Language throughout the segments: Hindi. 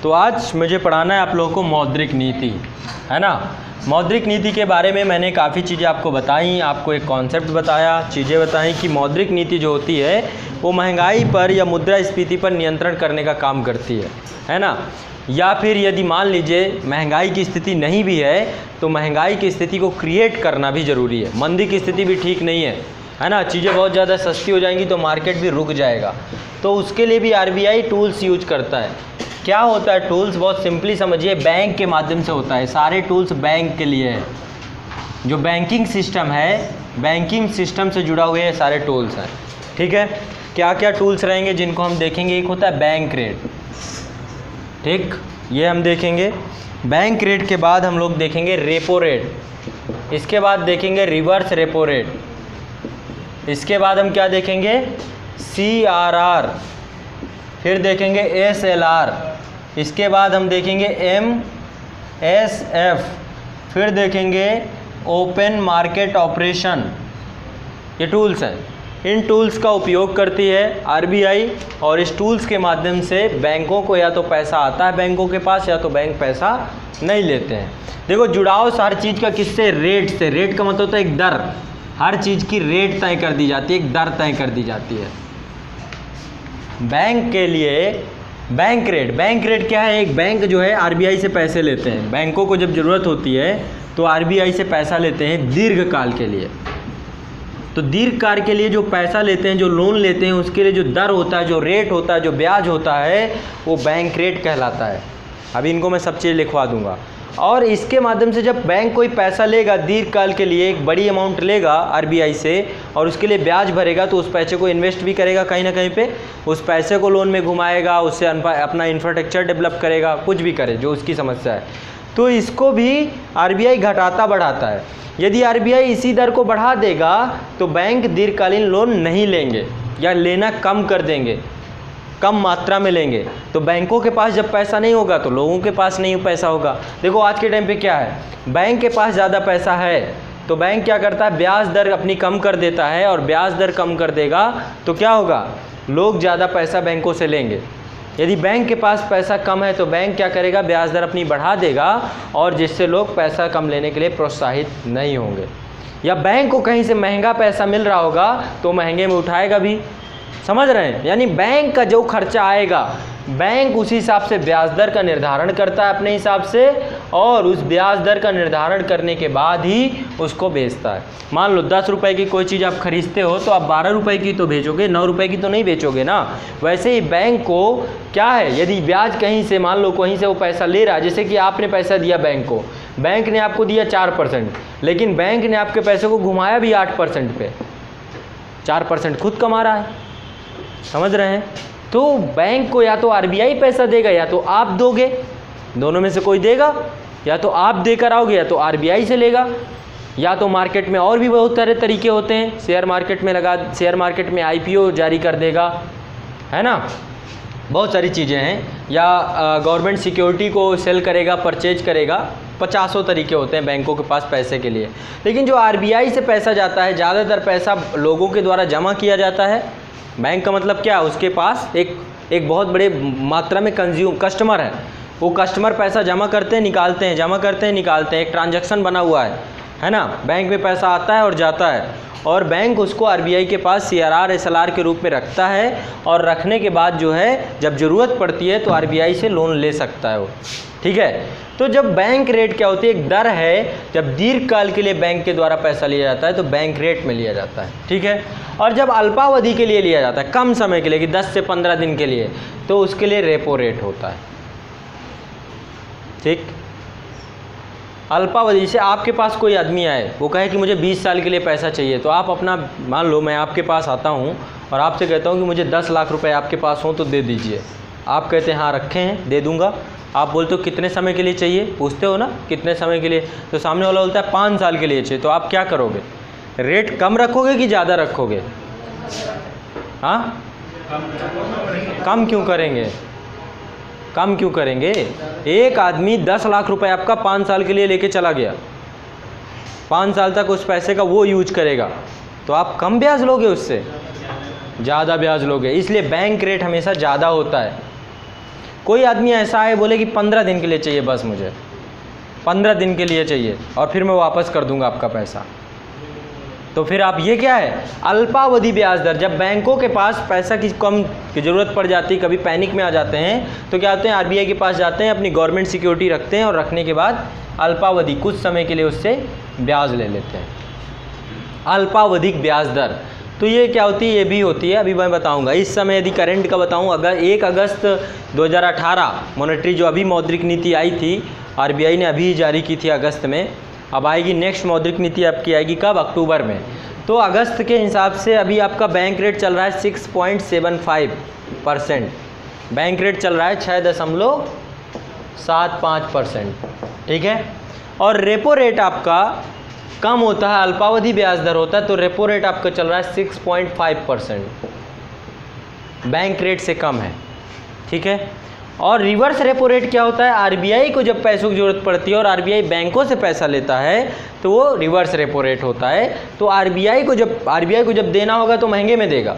तो आज मुझे पढ़ाना है आप लोगों को मौद्रिक नीति, है ना। मौद्रिक नीति के बारे में मैंने काफ़ी चीज़ें आपको बताई, आपको एक कॉन्सेप्ट बताया, चीज़ें बताई कि मौद्रिक नीति जो होती है वो महंगाई पर या मुद्रास्फीति पर नियंत्रण करने का काम करती है ना। या फिर यदि मान लीजिए महंगाई की स्थिति नहीं भी है तो महंगाई की स्थिति को क्रिएट करना भी ज़रूरी है। मंदी की स्थिति भी ठीक नहीं है ना। चीज़ें बहुत ज़्यादा सस्ती हो जाएंगी तो मार्केट भी रुक जाएगा, तो उसके लिए भी आरबीआई टूल्स यूज करता है। क्या होता है टूल्स, बहुत सिंपली समझिए, बैंक के माध्यम से होता है। सारे टूल्स बैंक के लिए है। जो बैंकिंग सिस्टम है, बैंकिंग सिस्टम से जुड़ा हुए सारे टूल्स हैं, ठीक है। क्या क्या टूल्स रहेंगे जिनको हम देखेंगे, एक होता है बैंक रेट, ठीक, ये हम देखेंगे। बैंक रेट के बाद हम लोग देखेंगे रेपो रेट, इसके बाद देखेंगे रिवर्स रेपो रेट, इसके बाद हम क्या देखेंगे, CRR, फिर देखेंगे SLR, इसके बाद हम देखेंगे MSF, फिर देखेंगे ओपन मार्केट ऑपरेशन। ये टूल्स हैं, इन टूल्स का उपयोग करती है आरबीआई और इस टूल्स के माध्यम से बैंकों को या तो पैसा आता है बैंकों के पास या तो बैंक पैसा नहीं लेते हैं। देखो जुड़ाव हर चीज़ का किससे, रेट से। रेट का मतलब होता है एक दर, हर चीज़ की रेट तय कर दी जाती है, एक दर तय कर दी जाती है। बैंक के लिए बैंक रेट क्या है, एक बैंक जो है आरबीआई से पैसे लेते हैं। बैंकों को जब ज़रूरत होती है तो आरबीआई से पैसा लेते हैं दीर्घकाल के लिए। तो दीर्घकाल के लिए जो पैसा लेते हैं, जो लोन लेते हैं, उसके लिए जो दर होता है, जो रेट होता है, जो ब्याज होता है, वो बैंक रेट कहलाता है। अभी इनको मैं सब चीज़ लिखवा दूंगा। और इसके माध्यम से जब बैंक कोई पैसा लेगा दीर्घकाल के लिए, एक बड़ी अमाउंट लेगा आरबीआई से और उसके लिए ब्याज भरेगा, तो उस पैसे को इन्वेस्ट भी करेगा कहीं ना कहीं पे, उस पैसे को लोन में घुमाएगा, उससे अपना इंफ्रास्ट्रक्चर डेवलप करेगा, कुछ भी करे जो उसकी समस्या है। तो इसको भी आरबीआई घटाता बढ़ाता है। यदि आरबीआई इसी दर को बढ़ा देगा तो बैंक दीर्घकालीन लोन नहीं लेंगे या लेना कम कर देंगे, कम मात्रा में लेंगे। तो बैंकों के पास जब पैसा नहीं होगा तो लोगों के पास नहीं पैसा होगा। देखो आज के टाइम पे क्या है, बैंक के पास ज़्यादा पैसा है तो बैंक क्या करता है, ब्याज दर अपनी कम कर देता है, और ब्याज दर कम कर देगा तो क्या होगा, लोग ज़्यादा पैसा बैंकों से लेंगे। यदि बैंक के पास पैसा कम है तो बैंक क्या करेगा, ब्याज दर अपनी बढ़ा देगा, और जिससे लोग पैसा कम लेने के लिए प्रोत्साहित नहीं होंगे। या बैंक को कहीं से महंगा पैसा मिल रहा होगा तो महंगे में उठाएगा भी, समझ रहे हैं। यानी बैंक का जो खर्चा आएगा, बैंक उसी हिसाब से ब्याज दर का निर्धारण करता है अपने हिसाब से, और उस ब्याज दर का निर्धारण करने के बाद ही उसको बेचता है। मान लो 10 रुपए की कोई चीज़ आप खरीदते हो तो आप 12 रुपए की तो बेचोगे, 9 रुपए की तो नहीं बेचोगे ना। वैसे ही बैंक को क्या है, यदि ब्याज कहीं से, मान लो कहीं से वो पैसा ले रहा है, जैसे कि आपने पैसा दिया बैंक को, बैंक ने आपको दिया 4%, लेकिन बैंक ने आपके पैसे को घुमाया भी 8% पे, 4% खुद कमा रहा है, समझ रहे हैं। तो बैंक को या तो आरबीआई पैसा देगा या तो आप दोगे, दोनों में से कोई देगा, या तो आप देकर आओगे या तो आरबीआई से लेगा, या तो मार्केट में और भी बहुत सारे तरीके होते हैं, शेयर मार्केट में आईपीओ जारी कर देगा, है ना, बहुत सारी चीज़ें हैं, या गवर्नमेंट सिक्योरिटी को सेल करेगा, परचेज करेगा, 50 तरीके होते हैं बैंकों के पास पैसे के लिए। लेकिन जो आरबीआई से पैसा जाता है, ज़्यादातर पैसा लोगों के द्वारा जमा किया जाता है। बैंक का मतलब क्या, उसके पास एक बहुत बड़े मात्रा में कस्टमर है, वो कस्टमर पैसा जमा करते हैं निकालते हैं, जमा करते हैं निकालते हैं, एक ट्रांजैक्शन बना हुआ है ना। बैंक में पैसा आता है और जाता है, और बैंक उसको आरबीआई के पास CRR SLR के रूप में रखता है, और रखने के बाद जो है जब ज़रूरत पड़ती है तो आरबीआई से लोन ले सकता है वो, ठीक है। तो जब बैंक रेट क्या होती है, एक दर है, जब दीर्घकाल के लिए बैंक के द्वारा पैसा लिया जाता है तो बैंक रेट में लिया जाता है, ठीक है। और जब अल्पावधि के लिए लिया जाता है, कम समय के लिए कि 10 से 15 दिन के लिए, तो उसके लिए रेपो रेट होता है, ठीक। अल्पावधि से आपके पास कोई आदमी आए, वो कहे कि मुझे 20 साल के लिए पैसा चाहिए, तो आप अपना, मान लो मैं आपके पास आता हूँ और आपसे कहता हूँ कि मुझे 10 लाख रुपए आपके पास हो तो दे दीजिए। आप कहते हैं हाँ रखे हैं, दे दूँगा। आप बोलते हो कितने समय के लिए चाहिए, पूछते हो ना कितने समय के लिए, तो सामने वाला बोलता है 5 साल के लिए चाहिए, तो आप क्या करोगे, रेट कम रखोगे कि ज़्यादा रखोगे? हाँ, कम क्यों करेंगे, कम क्यों करेंगे? एक आदमी 10 लाख रुपए आपका 5 साल के लिए लेके चला गया, 5 साल तक उस पैसे का वो यूज करेगा, तो आप कम ब्याज लोगे उससे, ज़्यादा ब्याज लोगे। इसलिए बैंक रेट हमेशा ज़्यादा होता है। कोई आदमी ऐसा है बोले कि 15 दिन के लिए चाहिए, बस मुझे 15 दिन के लिए चाहिए और फिर मैं वापस कर दूंगा आपका पैसा, तो फिर आप ये क्या है, अल्पावधि ब्याज दर। जब बैंकों के पास पैसा की कम की ज़रूरत पड़ जाती है, कभी पैनिक में आ जाते हैं, तो क्या होते हैं, आरबीआई के पास जाते हैं, अपनी गवर्नमेंट सिक्योरिटी रखते हैं और रखने के बाद अल्पावधि कुछ समय के लिए उससे ब्याज ले लेते हैं, अल्पावधिक ब्याज दर। तो ये क्या होती है, ये भी होती है, अभी मैं बताऊंगा। इस समय यदि करंट का बताऊं, अगर 1 अगस्त 2018 मॉनेटरी जो अभी मौद्रिक नीति आई थी, आरबीआई ने अभी जारी की थी अगस्त में, अब आएगी नेक्स्ट मौद्रिक नीति आपकी आएगी कब, अक्टूबर में। तो अगस्त के हिसाब से अभी आपका बैंक रेट चल रहा है 6.75%, बैंक रेट चल रहा है 6.75%, ठीक है। और रेपो रेट आपका कम होता है, अल्पावधि ब्याज दर होता है, तो रेपो रेट आपका चल रहा है 6.5%, बैंक रेट से कम है, ठीक है। और रिवर्स रेपो रेट क्या होता है, आरबीआई को जब पैसों की ज़रूरत पड़ती है और आरबीआई बैंकों से पैसा लेता है तो वो रिवर्स रेपो रेट होता है। तो आरबीआई को जब देना होगा तो महंगे में देगा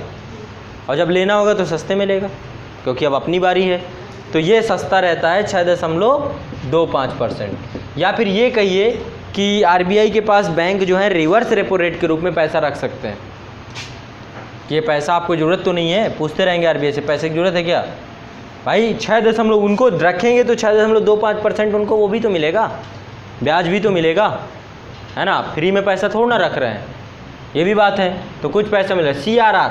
और जब लेना होगा तो सस्ते में लेगा, क्योंकि अब अपनी बारी है। तो ये सस्ता रहता है 6.25%। या फिर ये कहिए कि आरबीआई के पास बैंक जो है रिवर्स रेपो रेट के रूप में पैसा रख सकते हैं। ये पैसा आपको ज़रूरत तो नहीं है, पूछते रहेंगे आरबीआई से पैसे की ज़रूरत है क्या भाई, 6 उनको रखेंगे तो 6.25% उनको वो भी तो मिलेगा, ब्याज भी तो मिलेगा, है ना, फ्री में पैसा थोड़ा ना रख रहे हैं, ये भी बात है। तो कुछ पैसा मिलेगा। CRR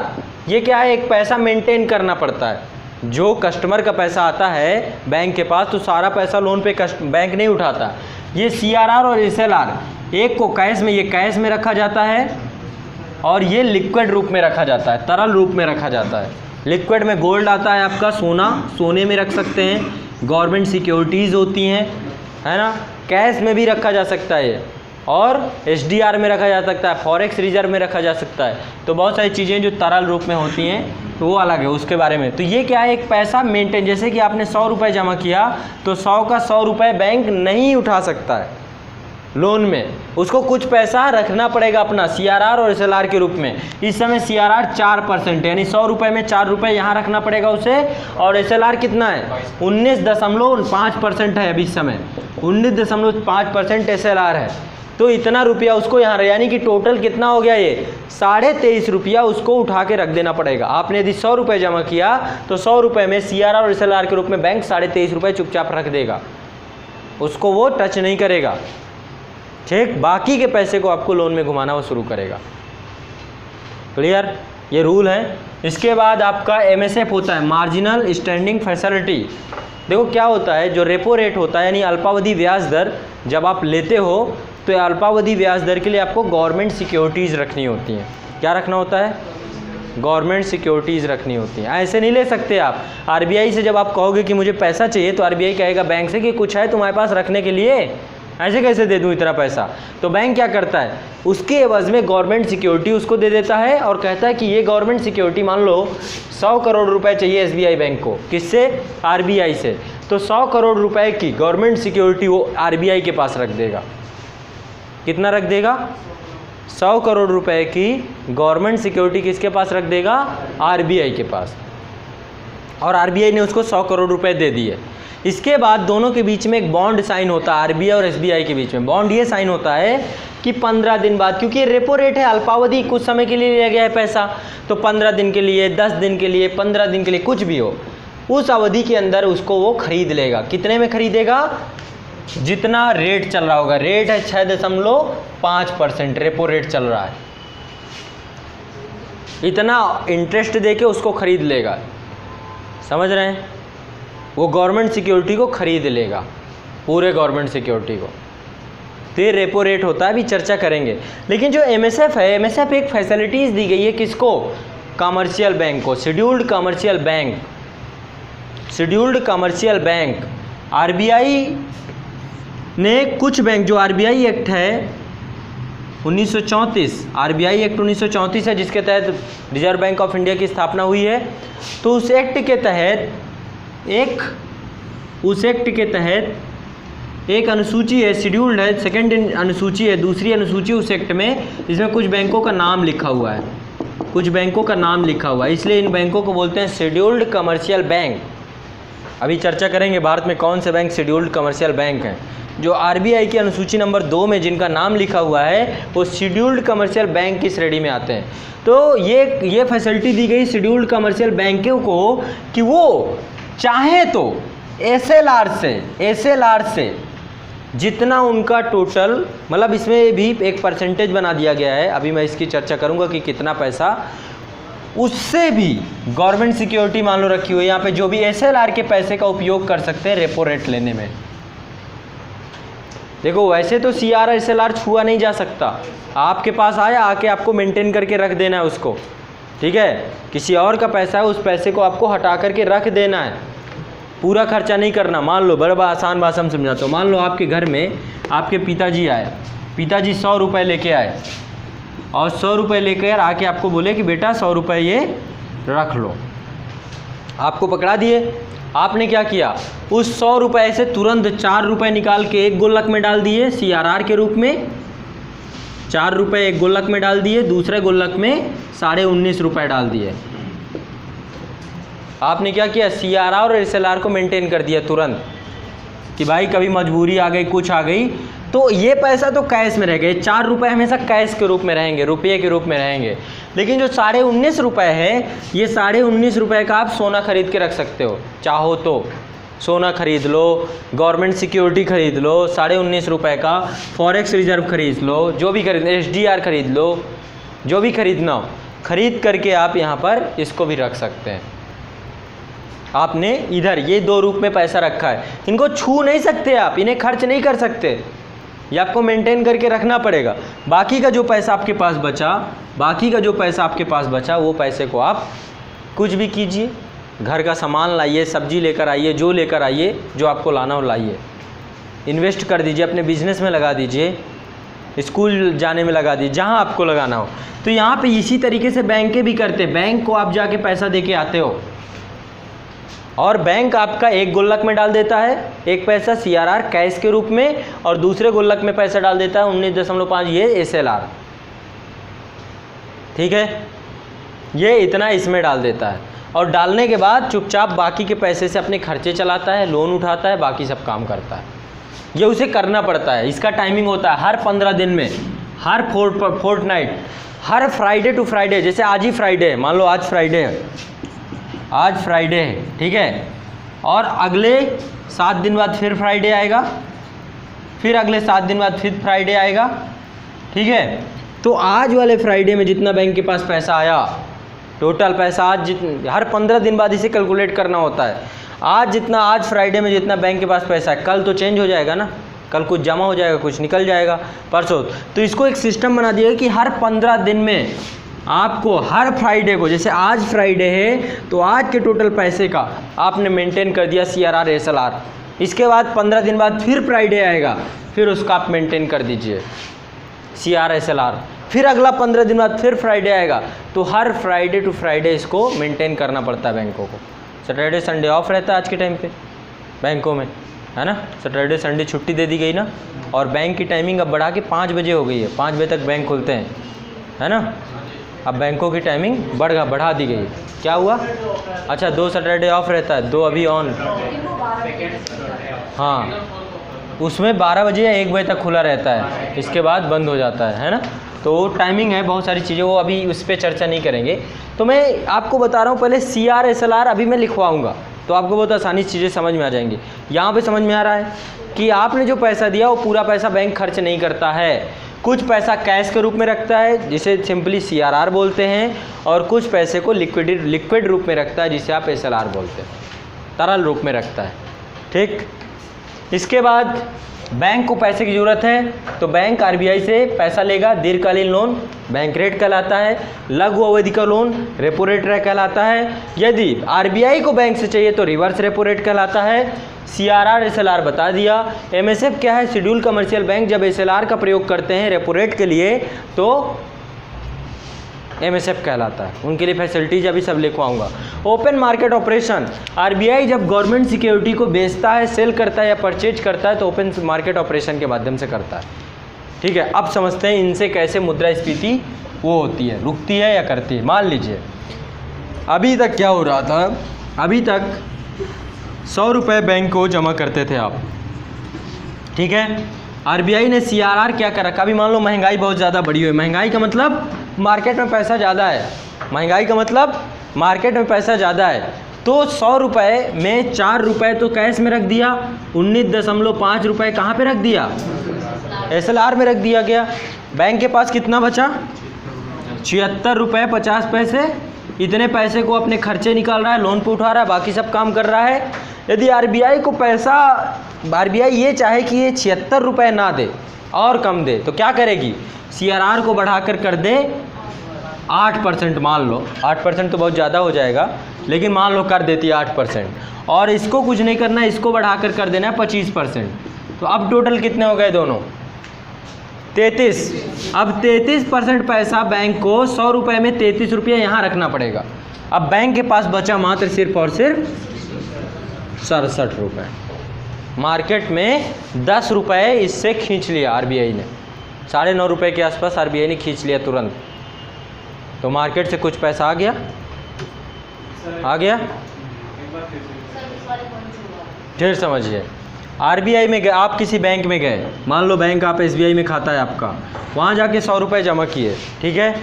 ये क्या है, एक पैसा मेंटेन करना पड़ता है। जो कस्टमर का पैसा आता है बैंक के पास तो सारा पैसा लोन पे बैंक नहीं उठाता। ये CRR और SLR, एक को कैश में, ये कैश में रखा जाता है और ये लिक्विड रूप में रखा जाता है, तरल रूप में रखा जाता है। लिक्विड में गोल्ड आता है आपका, सोने में रख सकते हैं, गवर्नमेंट सिक्योरिटीज़ होती हैं, है ना, कैश में भी रखा जा सकता है और SDR में रखा जा सकता है, फॉरेक्स रिजर्व में रखा जा सकता है। तो बहुत सारी चीज़ें जो तरल रूप में होती हैं तो वो अलग है, उसके बारे में। तो ये क्या है, एक पैसा मेंटेन, जैसे कि आपने 100 रुपये जमा किया तो 100 का 100 रुपये बैंक नहीं उठा सकता है लोन में, उसको कुछ पैसा रखना पड़ेगा अपना CRR और SLR के रूप में। इस समय CRR 4% है, यानी 100 रुपये में 4 रुपये यहाँ रखना पड़ेगा उसे, और SLR कितना है, 19.5% है अभी इस समय, 19.5% SLR है। तो इतना रुपया उसको यहाँ, यानी कि टोटल कितना हो गया, ये 23.5 रुपया उसको उठा के रख देना पड़ेगा। आपने यदि 100 रुपये जमा किया तो 100 रुपये में CRR और SLR के रूप में बैंक 23.5 रुपये चुपचाप रख देगा, उसको वो टच नहीं करेगा, ठीक। बाकी के पैसे को आपको लोन में घुमाना वो शुरू करेगा। क्लियर, ये रूल है। इसके बाद आपका MSF होता है, मार्जिनल स्टैंडिंग फैसिलिटी। देखो क्या होता है, जो रेपो रेट होता है यानी अल्पावधि ब्याज दर, जब आप लेते हो तो अल्पावधि ब्याज दर के लिए आपको गवर्नमेंट सिक्योरिटीज़ रखनी होती हैं। क्या रखना होता है, गवर्नमेंट सिक्योरिटीज़ रखनी होती हैं। ऐसे नहीं ले सकते आप। आरबीआई से जब आप कहोगे कि मुझे पैसा चाहिए तो आरबीआई कहेगा बैंक से कि कुछ है तुम्हारे पास रखने के लिए, ऐसे कैसे दे दूँ इतना पैसा। तो बैंक क्या करता है, उसके एवज में गवर्नमेंट सिक्योरिटी उसको दे देता है और कहता है कि ये गवर्नमेंट सिक्योरिटी, मान लो 100 करोड़ रुपए चाहिए SBI बैंक को, किससे, आरबीआई से, तो 100 करोड़ रुपए की गवर्नमेंट सिक्योरिटी वो आरबीआई के पास रख देगा। कितना रख देगा, 100 करोड़ रुपए की गवर्नमेंट सिक्योरिटी किसके पास रख देगा, आरबीआई के पास, और आरबीआई ने उसको 100 करोड़ रुपए दे दिए। इसके बाद दोनों के बीच में एक बॉन्ड साइन होता है, आरबीआई और एसबीआई के बीच में बॉन्ड ये साइन होता है कि 15 दिन बाद, क्योंकि रेपो रेट है, अल्पावधि, कुछ समय के लिए लिया गया है पैसा, तो 15 दिन के लिए, 10 दिन के लिए, 15 दिन के लिए, कुछ भी हो, उस अवधि के अंदर उसको वो खरीद लेगा। कितने में खरीदेगा, जितना रेट चल रहा होगा। रेट है 6.5%, रेपो रेट चल रहा है, इतना इंटरेस्ट देके उसको खरीद लेगा। समझ रहे हैं, वो गवर्नमेंट सिक्योरिटी को खरीद लेगा, पूरे गवर्नमेंट सिक्योरिटी को। तो ये रेपो रेट होता है, अभी चर्चा करेंगे। लेकिन जो एमएसएफ है, एमएसएफ एक फैसिलिटीज़ दी गई है किसको, कमर्शियल बैंक को, scheduled commercial bank, scheduled commercial bank. RBI ने कुछ बैंक, जो आरबीआई एक्ट है 1934, आरबीआई एक्ट 1934 है जिसके तहत रिजर्व बैंक ऑफ इंडिया की स्थापना हुई है। तो उस एक्ट के तहत एक अनुसूची है, शेड्यूल्ड है, सेकंड अनुसूची है, दूसरी अनुसूची उस एक्ट में, जिसमें कुछ बैंकों का नाम लिखा हुआ है, कुछ बैंकों का नाम लिखा हुआ है, इसलिए इन बैंकों को बोलते हैं शेड्यूल्ड कमर्शियल बैंक। अभी चर्चा करेंगे भारत में कौन से बैंक शेड्यूल्ड कमर्शियल बैंक हैं। जो आरबीआई की अनुसूची नंबर 2 में जिनका नाम लिखा हुआ है वो शेड्यूल्ड कमर्शियल बैंक की श्रेणी में आते हैं। तो ये फैसिलिटी दी गई शेड्यूल्ड कमर्शियल बैंकों को कि वो चाहे तो एसएलआर से जितना उनका टोटल, मतलब इसमें भी एक परसेंटेज बना दिया गया है, अभी मैं इसकी चर्चा करूंगा कि कितना पैसा, उससे भी गवर्नमेंट सिक्योरिटी मान लो रखी हुई है यहाँ पे, जो भी एसएलआर के पैसे का उपयोग कर सकते हैं रेपो रेट लेने में। देखो वैसे तो सीआर एसएलआर छुआ नहीं जा सकता, आपके पास आया आके आपको मेंटेन करके रख देना है उसको, ठीक है। किसी और का पैसा है, उस पैसे को आपको हटा करके रख देना है, पूरा खर्चा नहीं करना। मान लो बड़ा आसान भाषा में समझाता हूँ, मान लो आपके घर में आपके पिताजी आए, पिताजी 100 रुपये लेके आए और 100 रुपये लेकर आके आपको बोले कि बेटा 100 रुपये ये रख लो, आपको पकड़ा दिए। आपने क्या किया, उस 100 रुपये से तुरंत 4 रुपये निकाल के एक गुल्लक में डाल दिए सीआरआर के रूप में, 4 रुपये एक गुल्लक में डाल दिए, दूसरे गुल्लक में 19.5 रुपये डाल दिए। आपने क्या किया, सीआरआर और एसएलआर को मेंटेन कर दिया तुरंत कि भाई कभी मजबूरी आ गई, कुछ आ गई तो ये पैसा तो कैश में रह गए। 4 रुपये हमेशा कैश के रूप में रहेंगे, रुपये के रूप में रहेंगे। लेकिन जो 19.5 रुपये है, ये 19.5 रुपये का आप सोना खरीद के रख सकते हो, चाहो तो सोना खरीद लो, गवर्नमेंट सिक्योरिटी खरीद लो, 19.5 रुपये का फॉरेक्स रिजर्व खरीद लो, जो भी खरीद, एसडीआर खरीद लो, जो भी खरीदना हो खरीद करके आप यहाँ पर इसको भी रख सकते हैं। आपने इधर ये 2 रूप में पैसा रखा है, इनको छू नहीं सकते आप, इन्हें खर्च नहीं कर सकते, ये आपको मेंटेन करके रखना पड़ेगा। बाकी का जो पैसा आपके पास बचा, वो पैसे को आप कुछ भी कीजिए, घर का सामान लाइए, सब्जी लेकर आइए, जो लेकर आइए, जो आपको लाना हो लाइए, इन्वेस्ट कर दीजिए, अपने बिजनेस में लगा दीजिए, स्कूल जाने में लगा दीजिए, जहाँ आपको लगाना हो। तो यहाँ पे इसी तरीके से बैंकें भी करते हैं, बैंक को आप जाके पैसा दे के आते हो और बैंक आपका एक गुल्लक में डाल देता है एक पैसा सीआरआर कैश के रूप में, और दूसरे गुल्लक में पैसा डाल देता है 19.5 ये एसएलआर, ठीक है। ये इतना इसमें डाल देता है और डालने के बाद चुपचाप बाकी के पैसे से अपने खर्चे चलाता है, लोन उठाता है, बाकी सब काम करता है। ये उसे करना पड़ता है, इसका टाइमिंग होता है हर 15 दिन में, हर फोर्टनाइट, हर फ्राइडे टू फ्राइडे। जैसे आज ही फ्राइडे है, मान लो आज फ्राइडे है, ठीक है, और अगले 7 दिन बाद फिर फ्राइडे आएगा, फिर अगले 7 दिन बाद फिर फ्राइडे आएगा, ठीक है। तो आज वाले फ्राइडे में जितना बैंक के पास पैसा आया, टोटल पैसा आज हर 15 दिन बाद इसे कैलकुलेट करना होता है। आज फ्राइडे में जितना बैंक के पास पैसा है, कल तो चेंज हो जाएगा ना, कल कुछ जमा हो जाएगा, कुछ निकल जाएगा परसों। तो इसको एक सिस्टम बना दिया कि हर 15 दिन में आपको हर फ्राइडे को, जैसे आज फ्राइडे है तो आज के टोटल पैसे का आपने मेंटेन कर दिया सीआरआर एसएलआर। इसके बाद 15 दिन बाद फिर फ्राइडे आएगा, फिर उसका आप मेंटेन कर दीजिए सीआर एसएलआर। फिर अगला 15 दिन बाद फिर फ्राइडे आएगा, तो हर फ्राइडे टू फ्राइडे इसको मेंटेन करना पड़ता है बैंकों को। सैटरडे संडे ऑफ रहता है आज के टाइम पे बैंकों में, है ना, सैटरडे संडे छुट्टी दे दी गई ना, और बैंक की टाइमिंग अब बढ़ा के 5 बजे हो गई है, 5 बजे तक बैंक खुलते हैं, है ना। अब बैंकों की टाइमिंग बढ़ा दी गई। क्या हुआ, अच्छा 2 सैटरडे ऑफ रहता है, 2 अभी ऑन, हाँ, उसमें 12 बजे या 1 बजे तक खुला रहता है, इसके बाद बंद हो जाता है ना। तो टाइमिंग है, बहुत सारी चीज़ें, वो अभी उस पर चर्चा नहीं करेंगे। तो मैं आपको बता रहा हूँ, पहले सीआर एसएलआर अभी मैं लिखवाऊँगा तो आपको बहुत आसानी से चीज़ें समझ में आ जाएंगी। यहाँ पे समझ में आ रहा है कि आपने जो पैसा दिया वो पूरा पैसा बैंक खर्च नहीं करता है, कुछ पैसा कैश के रूप में रखता है जिसे सिंपली सीआरआर बोलते हैं, और कुछ पैसे को लिक्विड रूप में रखता है जिसे आप एसएलआर बोलते हैं, तरल रूप में रखता है, ठीक। इसके बाद बैंक को पैसे की ज़रूरत है तो बैंक आरबीआई से पैसा लेगा, दीर्घकालीन लोन बैंक रेट कहलाता है, लघु अवधि का लोन रेपो रेट कहलाता है, यदि आरबीआई को बैंक से चाहिए तो रिवर्स रेपो रेट कहलाता है। सीआरआर एसएलआर बता दिया। एमएसएफ क्या है, शेड्यूल कमर्शियल बैंक जब एसएलआर का प्रयोग करते हैं रेपो रेट के लिए तो एमएसएफ कहलाता है, उनके लिए फैसिलिटीज अभी सब लिखवाऊंगा। ओपन मार्केट ऑपरेशन, आरबीआई जब गवर्नमेंट सिक्योरिटी को बेचता है, सेल करता है या परचेज करता है तो ओपन मार्केट ऑपरेशन के माध्यम से करता है, ठीक है। अब समझते हैं इनसे कैसे मुद्रास्फीति वो होती है, रुकती है या करती है। मान लीजिए अभी तक क्या हो रहा था, अभी तक 100 रुपये बैंक को जमा करते थे आप, ठीक है। आरबीआई ने सीआरआर क्या कर रखा, अभी मान लो महंगाई बहुत ज़्यादा बढ़ी हुई है, महंगाई का मतलब मार्केट में पैसा ज़्यादा है, महंगाई का मतलब मार्केट में पैसा ज़्यादा है, तो 100 रुपये में 4 रुपये तो कैश में रख दिया, 19.5 रुपये कहाँ पे रख दिया, एसएलआर में रख दिया गया। बैंक के पास कितना बचा, 76 रुपये 50 पैसे। इतने पैसे को अपने खर्चे निकाल रहा है, लोन पे उठा रहा है, बाकी सब काम कर रहा है। यदि आरबीआई को पैसा, आरबीआई ये चाहे कि ये 76 रुपये ना दे और कम दे, तो क्या करेगी, सीआरआर को बढ़ाकर कर दे 8%। मान लो 8% तो बहुत ज़्यादा हो जाएगा, लेकिन मान लो कर देती है 8%, और इसको कुछ नहीं करना है, इसको बढ़ाकर कर देना है 25%। तो अब टोटल कितने हो गए दोनों, 33। अब 33% पैसा बैंक को 100 रुपये में 33 रुपये यहाँ रखना पड़ेगा। अब बैंक के पास बचा मात्र सिर्फ और सिर्फ 67 रुपये। मार्केट में 10 रुपये इससे खींच लिया आरबीआई ने, 9.5 रुपये के आसपास आरबीआई ने खींच लिया तुरंत। तो मार्केट से कुछ पैसा आ गया, आ गया, फिर समझिए। आरबीआई में गए, आप किसी बैंक में गए, मान लो बैंक आप एसबीआई में खाता है आपका, वहाँ जाके 100 रुपये जमा किए, ठीक है।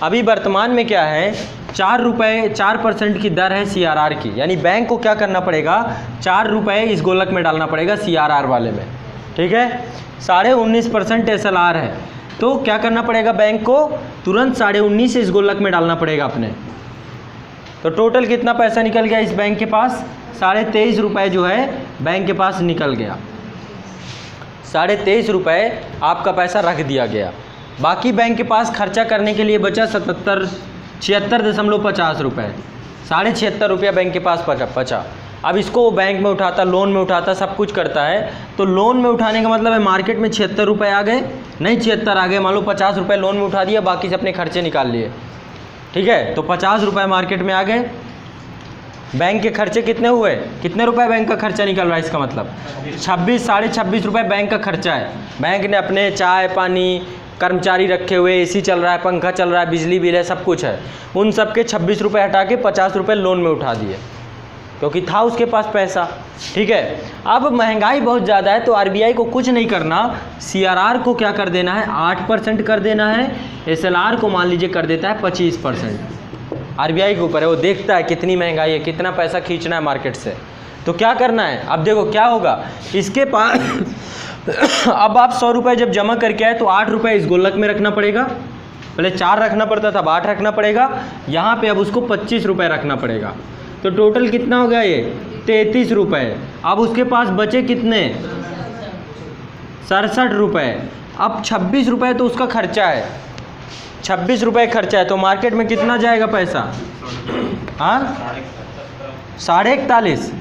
अभी वर्तमान में क्या है, 4 रुपये 4% की दर है सीआरआर की, यानी बैंक को क्या करना पड़ेगा, 4 रुपये इस गोलक में डालना पड़ेगा सीआरआर वाले में, ठीक है। 19.5% एसएलआर है, तो क्या करना पड़ेगा बैंक को, तुरंत 19.5 इस गोलक में डालना पड़ेगा अपने। तो टोटल कितना पैसा निकल गया इस बैंक के पास, 23.5 रुपये जो है बैंक के पास निकल गया। 23.5 रुपये आपका पैसा रख दिया गया। बाकी बैंक के पास खर्चा करने के लिए बचा 76.50 रुपये, 76.5 रुपया बैंक के पास बचा। अब इसको वो बैंक में उठाता, लोन में उठाता, सब कुछ करता है। तो लोन में उठाने का मतलब है मार्केट में 76 रुपये आ गए, नहीं 76 आ गए, मान लो 50 रुपये लोन में उठा दिया, बाकी से अपने खर्चे निकाल लिए, ठीक है। तो 50 रुपये मार्केट में आ गए। बैंक के खर्चे कितने हुए, कितने रुपए बैंक का खर्चा निकल रहा है, इसका मतलब 26 रुपये बैंक का खर्चा है। बैंक ने अपने चाय पानी, कर्मचारी रखे हुए, एसी चल रहा है, पंखा चल रहा है, बिजली बिल है, सब कुछ है, उन सब के 26 रुपये हटा के 50 रुपये लोन में उठा दिए, क्योंकि था उसके पास पैसा, ठीक है। अब महंगाई बहुत ज़्यादा है, तो आरबीआई को कुछ नहीं करना, सीआरआर को क्या कर देना है, 8% कर देना है, एसएलआर को मान लीजिए कर देता है 25%। आरबीआई के ऊपर है, वो देखता है कितनी महंगाई है, कितना पैसा खींचना है मार्केट से, तो क्या करना है। अब देखो क्या होगा, इसके पास अब आप 100 रुपये जब जमा करके आए तो 8 रुपये इस गोलक में रखना पड़ेगा, पहले 4 रखना पड़ता था, अब 8 रखना पड़ेगा, यहाँ पे अब उसको 25 रुपये रखना पड़ेगा। तो टोटल कितना हो गया ये, 33 रुपये। अब उसके पास बचे कितने, 67 रुपये। अब 26 रुपये तो उसका खर्चा है, 26 रुपये खर्चा है, तो मार्केट में कितना जाएगा पैसा, हाँ 41.5।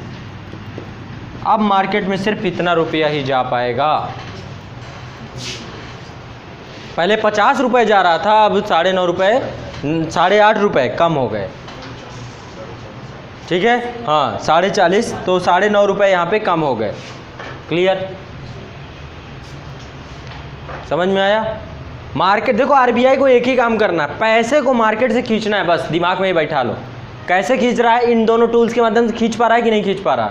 अब मार्केट में सिर्फ इतना रुपया ही जा पाएगा। पहले 50 रुपये जा रहा था, अब 9.5 रुपये, 8.5 रुपये कम हो गए, ठीक है, हाँ 40.5, तो 9.5 रुपये यहाँ पे कम हो गए। क्लियर, समझ में आया। मार्केट देखो, आरबीआई को एक ही काम करना है, पैसे को मार्केट से खींचना है, बस दिमाग में ही बैठा लो। कैसे खींच रहा है, इन दोनों टूल्स के माध्यम से खींच पा रहा है कि नहीं खींच पा रहा,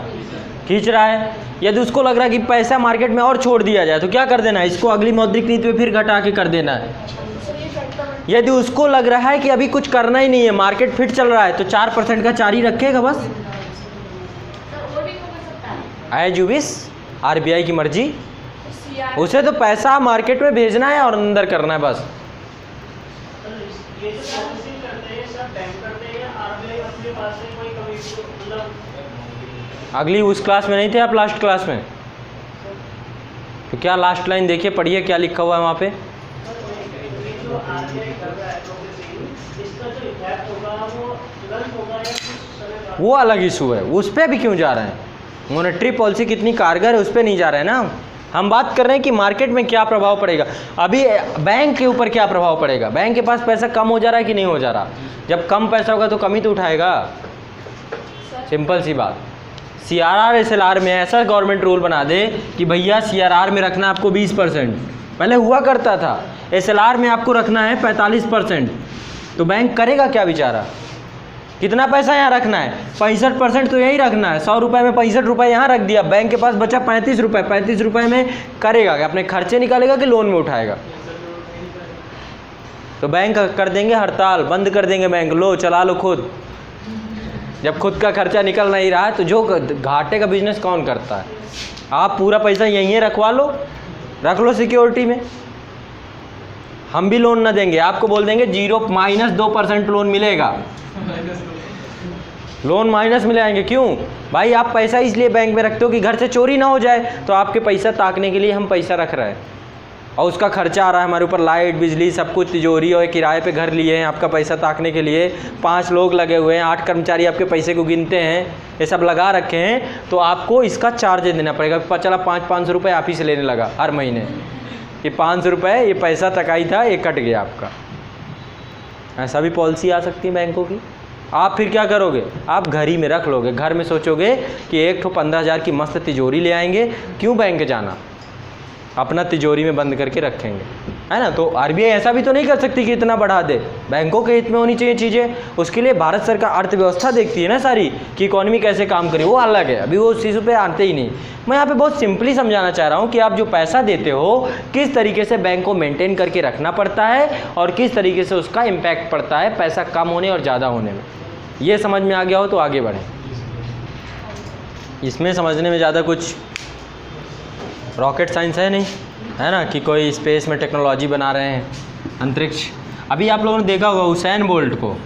खींच रहा है। यदि उसको लग रहा है कि पैसा मार्केट में और छोड़ दिया जाए, तो क्या कर देना है, इसको अगली मौद्रिक नीति में फिर घटा के कर देना है। यदि उसको लग रहा है कि अभी कुछ करना ही नहीं है, मार्केट फिट चल रहा है, तो 4% का 4 ही रखेगा बस, एज यू विश, आरबीआई की मर्जी। उसे तो पैसा मार्केट में भेजना है और अंदर करना है बस। अगली उस क्लास में नहीं थे आप, लास्ट क्लास में, तो क्या लास्ट लाइन देखिए, पढ़िए क्या लिखा हुआ है वहाँ पे। वो अलग इशू है, उस पर भी क्यों जा रहे हैं, मॉनेटरी पॉलिसी कितनी कारगर है उस पर नहीं जा रहे हैं ना। हम बात कर रहे हैं कि मार्केट में क्या प्रभाव पड़ेगा, अभी बैंक के ऊपर क्या प्रभाव पड़ेगा। बैंक के पास पैसा कम हो जा रहा है कि नहीं हो जा रहा, जब कम पैसा होगा तो कम ही तो उठाएगा, सिंपल सी बात। सीआरआर एसएलआर में ऐसा गवर्नमेंट रूल बना दे कि भैया सीआरआर में रखना आपको 20%, पहले हुआ करता था, एसएलआर में आपको रखना है 45%, तो बैंक करेगा क्या बेचारा, कितना पैसा यहाँ रखना है? 65% तो यहीं रखना है। 100 रुपये में 65 रुपये यहाँ रख दिया, बैंक के पास बचा 35 रुपये। 35 रुपये में करेगा क्या? अपने खर्चे निकालेगा कि लोन में उठाएगा? तो बैंक कर देंगे हड़ताल, बंद कर देंगे बैंक, लो चला लो खुद। जब खुद का खर्चा निकल नहीं रहा है तो जो घाटे का बिजनेस कौन करता है? आप पूरा पैसा यहीं रखवा लो, रख लो सिक्योरिटी में। हम भी लोन ना देंगे, आपको बोल देंगे 0-2% लोन मिलेगा। लोन माइनस में ले आएंगे। क्यों भाई? आप पैसा इसलिए बैंक में रखते हो कि घर से चोरी ना हो जाए, तो आपके पैसा ताकने के लिए हम पैसा रख रहे हैं, और उसका खर्चा आ रहा है हमारे ऊपर, लाइट बिजली सब कुछ, तिजोरी और किराए पे घर लिए हैं आपका पैसा ताकने के लिए। 5 लोग लगे हुए हैं, 8 कर्मचारी आपके पैसे को गिनते हैं, ये सब लगा रखे हैं, तो आपको इसका चार्ज देना पड़ेगा। पता चला 500 रुपये आप ही से लेने लगा हर महीने, ये 500 रुपये ये पैसा तकाई था, ये कट गया आपका। ऐसा भी पॉलिसी आ सकती है बैंकों की। आप फिर क्या करोगे? आप घर ही में रख लोगे, घर में सोचोगे कि एक ठो 15,000 की मस्त तिजोरी ले आएंगे, क्यों बैंक जाना, अपना तिजोरी में बंद करके रखेंगे, है ना। तो आरबीआई ऐसा भी तो नहीं कर सकती कि इतना बढ़ा दे। बैंकों के हित में होनी चाहिए चीज़ें, उसके लिए भारत सरकार अर्थव्यवस्था देखती है ना सारी, कि इकोनॉमी कैसे काम करे, वो अलग है। अभी वो उस चीज़ पे आते ही नहीं। मैं यहाँ पे बहुत सिंपली समझाना चाह रहा हूँ कि आप जो पैसा देते हो, किस तरीके से बैंक को मेंटेन करके रखना पड़ता है और किस तरीके से उसका इम्पैक्ट पड़ता है पैसा कम होने और ज़्यादा होने में। ये समझ में आ गया हो तो आगे बढ़ें। इसमें समझने में ज़्यादा कुछ रॉकेट साइंस है नहीं, है ना, कि कोई स्पेस में टेक्नोलॉजी बना रहे हैं, अंतरिक्ष। अभी आप लोगों ने देखा होगा हुसैन बोल्ट को।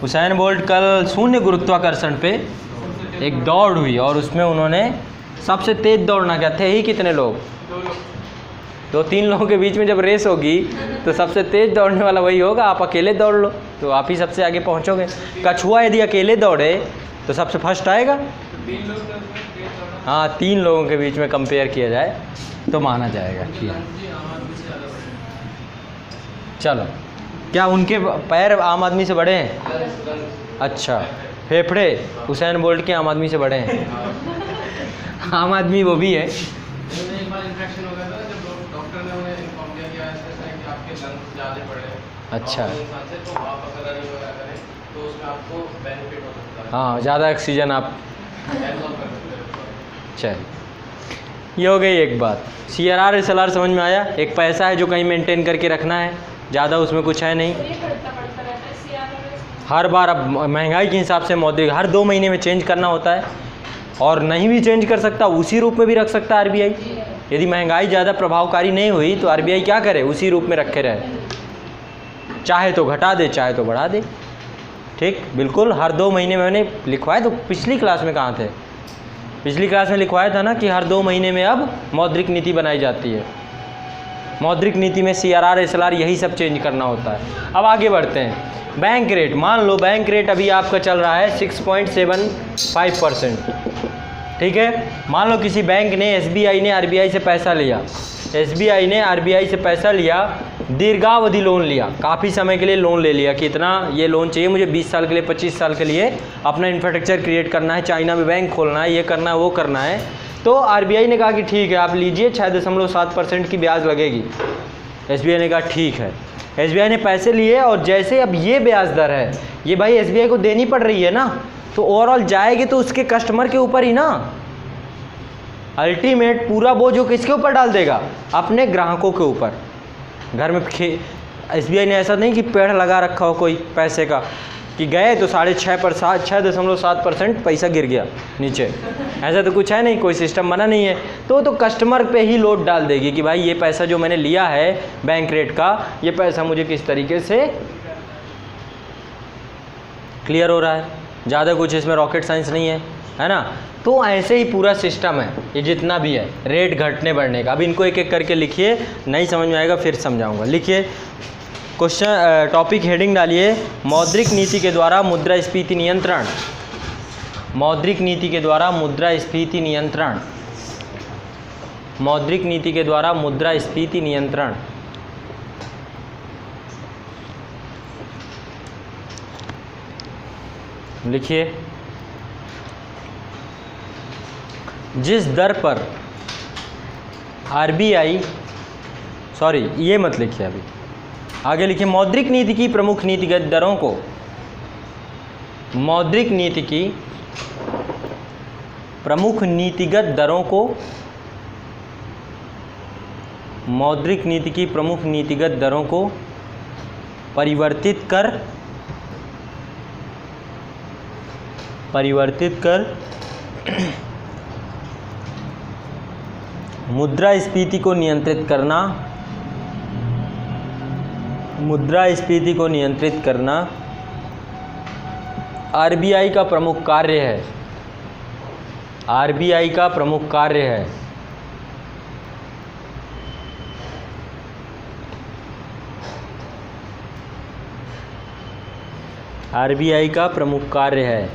हुसैन बोल्ट कल शून्य गुरुत्वाकर्षण पे एक दौड़ हुई और उसमें उन्होंने सबसे तेज़ दौड़ना क्या, थे ही कितने लोग? 2-3 लोगों के बीच में जब रेस होगी तो सबसे तेज़ दौड़ने वाला वही होगा। आप अकेले दौड़ लो तो आप ही सबसे आगे पहुंचोगे। कछुआ यदि अकेले दौड़े तो सबसे फर्स्ट आएगा। हाँ, 3 लोगों के बीच में कंपेयर किया जाए तो माना जाएगा। चलो, क्या उनके पैर आम आदमी से बड़े हैं? अच्छा, फेफड़े हुसैन बोल्ट के आम आदमी से बड़े हैं। आम आदमी वो भी है। अच्छा, हाँ, ज़्यादा ऑक्सीजन आप। चल, ये हो गई एक बात। CRR SLR समझ में आया। एक पैसा है जो कहीं मेंटेन करके रखना है, ज़्यादा उसमें कुछ है नहीं। हर बार अब महंगाई के हिसाब से मौद्रिक हर 2 महीने में चेंज करना होता है, और नहीं भी चेंज कर सकता, उसी रूप में भी रख सकता है आरबीआई। यदि महंगाई ज़्यादा प्रभावकारी नहीं हुई तो आरबीआई क्या करे, उसी रूप में रखे रहे, चाहे तो घटा दे चाहे तो बढ़ा दे। ठीक, बिल्कुल। हर 2 महीने में मैंने लिखवाया, तो पिछली क्लास में कहाँ थे? पिछली क्लास में लिखवाया था ना कि हर 2 महीने में अब मौद्रिक नीति बनाई जाती है। मौद्रिक नीति में CRR SLR यही सब चेंज करना होता है। अब आगे बढ़ते हैं। बैंक रेट, मान लो बैंक रेट अभी आपका चल रहा है 6.75%। ठीक है, मान लो किसी बैंक ने, SBI ने RBI से पैसा लिया, SBI ने RBI से पैसा लिया, दीर्घावधि लोन लिया, काफ़ी समय के लिए लोन ले लिया कि इतना ये लोन चाहिए मुझे 20 साल के लिए, 25 साल के लिए अपना इंफ्रास्ट्रक्चर क्रिएट करना है, चाइना में बैंक खोलना है, ये करना है, वो करना है। तो RBI ने कहा कि ठीक है आप लीजिए, 6.7% की ब्याज लगेगी। SBI ने कहा ठीक है। SBI ने पैसे लिए, और जैसे अब ये ब्याज दर है, ये भाई SBI को देनी पड़ रही है ना, तो ओवरऑल जाएगी तो उसके कस्टमर के ऊपर ही ना। अल्टीमेट पूरा बोझ जो किसके ऊपर डाल देगा, अपने ग्राहकों के ऊपर। घर में SBI ने ऐसा नहीं कि पेड़ लगा रखा हो कोई पैसे का, कि गए तो 6.7% पैसा गिर गया नीचे, ऐसा तो कुछ है नहीं, कोई सिस्टम बना नहीं है। तो कस्टमर पे ही लोड डाल देगी कि भाई ये पैसा जो मैंने लिया है बैंक रेट का, ये पैसा मुझे किस तरीके से क्लियर हो रहा है। ज़्यादा कुछ इसमें रॉकेट साइंस नहीं है ना। तो ऐसे ही पूरा सिस्टम है, ये जितना भी है रेट घटने बढ़ने का। अब इनको एक एक करके लिखिए, नहीं समझ में आएगा फिर समझाऊंगा। लिखिए क्वेश्चन, टॉपिक हेडिंग डालिए, मौद्रिक नीति के द्वारा मुद्रास्फीति नियंत्रण। मौद्रिक नीति के द्वारा मुद्रास्फीति नियंत्रण। मौद्रिक नीति के द्वारा मुद्रास्फीति नियंत्रण। लिखिए, जिस दर पर RBI, सॉरी ये मत लिखिए, अभी आगे लिखिए, मौद्रिक नीति की प्रमुख नीतिगत दरों को मौद्रिक नीति की प्रमुख नीतिगत दरों को, मौद्रिक नीति की प्रमुख नीतिगत दरों को परिवर्तित कर मुद्रास्फीति को नियंत्रित करना, मुद्रास्फीति को नियंत्रित करना आरबीआई का प्रमुख कार्य है, आरबीआई का प्रमुख कार्य है। आरबीआई का प्रमुख कार्य है।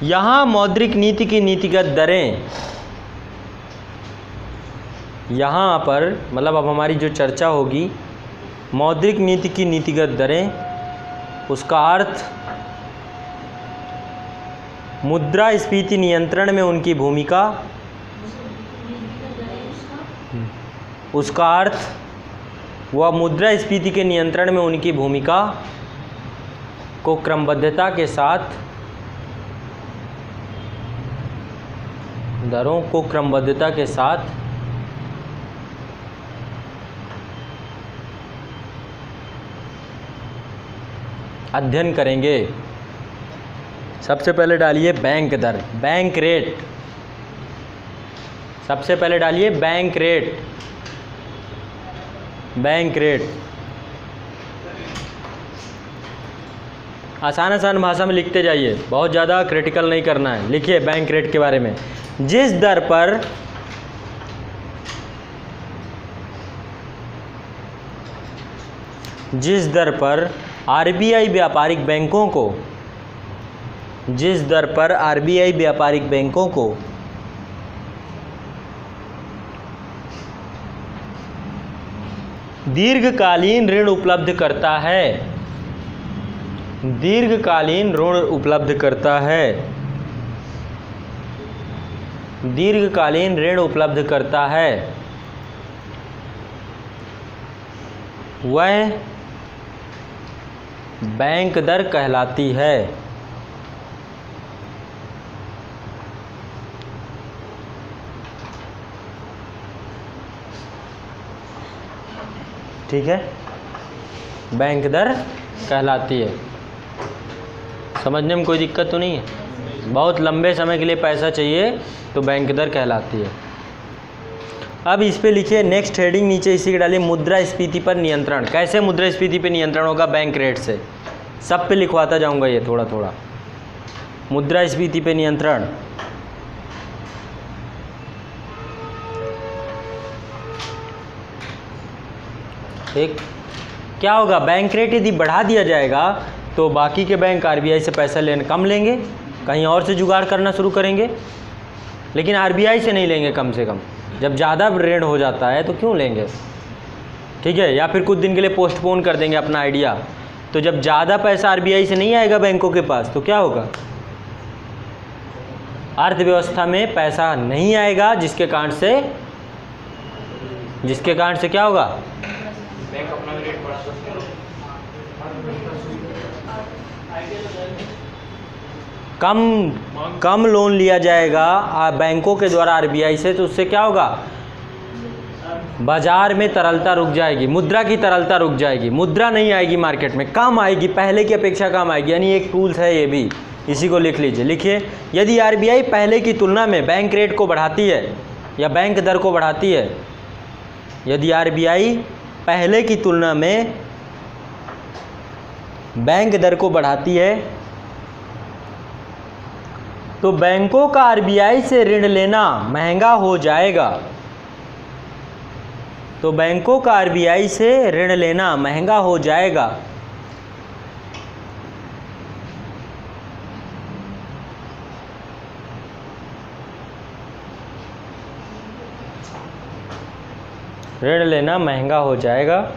यहाँ मौद्रिक नीति की नीतिगत दरें, यहाँ पर मतलब अब हमारी जो चर्चा होगी मौद्रिक नीति की नीतिगत दरें, उसका अर्थ मुद्रास्फीति नियंत्रण में उनकी भूमिका, उसका अर्थ वह मुद्रास्फीति के नियंत्रण में उनकी भूमिका को क्रमबद्धता के साथ, दरों को क्रमबद्धता के साथ अध्ययन करेंगे। सबसे पहले डालिए बैंक दर, बैंक रेट। सबसे पहले डालिए बैंक रेट, बैंक रेट। आसान भाषा में लिखते जाइए, बहुत ज़्यादा क्रिटिकल नहीं करना है। लिखिए बैंक रेट के बारे में। जिस दर पर आरबीआई व्यापारिक बैंकों को, जिस दर पर आरबीआई व्यापारिक बैंकों को दीर्घकालीन ऋण उपलब्ध करता है, दीर्घकालीन ऋण उपलब्ध करता है, दीर्घकालीन ऋण उपलब्ध करता है, वह बैंक दर कहलाती है। ठीक है, बैंक दर कहलाती है। समझने में कोई दिक्कत तो नहीं है। बहुत लंबे समय के लिए पैसा चाहिए तो बैंक दर कहलाती है। अब इस पे लिखिए नेक्स्ट हेडिंग, नीचे इसी के डालिए मुद्रास्फीति पर नियंत्रण। कैसे मुद्रास्फीति पे नियंत्रण होगा? बैंक रेट से। सब पे लिखवाता जाऊंगा ये थोड़ा थोड़ा। मुद्रास्फीति पे नियंत्रण, एक क्या होगा? बैंक रेट यदि बढ़ा दिया जाएगा तो बाकी के बैंक आरबीआई से पैसा लेने कम लेंगे, कहीं और से जुगाड़ करना शुरू करेंगे, लेकिन आरबीआई से नहीं लेंगे। कम से कम जब ज़्यादा ऋण हो जाता है तो क्यों लेंगे? ठीक है, या फिर कुछ दिन के लिए पोस्टपोन कर देंगे अपना आइडिया। तो जब ज़्यादा पैसा आरबीआई से नहीं आएगा बैंकों के पास तो क्या होगा? अर्थव्यवस्था में पैसा नहीं आएगा, जिसके कारण से क्या होगा? बैंक अपना रेट बढ़ा सकते हैं। कम लोन लिया जाएगा बैंकों के द्वारा आरबीआई से, तो उससे क्या होगा? बाजार में तरलता रुक जाएगी, मुद्रा की तरलता रुक जाएगी, मुद्रा नहीं आएगी मार्केट में, कम आएगी, पहले की अपेक्षा कम आएगी। यानी एक टूल्स है ये भी, इसी को लिख लीजिए। लिखिए, यदि आरबीआई पहले की तुलना में बैंक रेट को बढ़ाती है या बैंक दर को बढ़ाती है, यदि आरबीआई पहले की तुलना में बैंक दर को बढ़ाती है तो बैंकों का आरबीआई से ऋण लेना महंगा हो जाएगा, तो बैंकों का आरबीआई से ऋण लेना महंगा हो जाएगा। ऋण लेना महंगा हो जाएगा।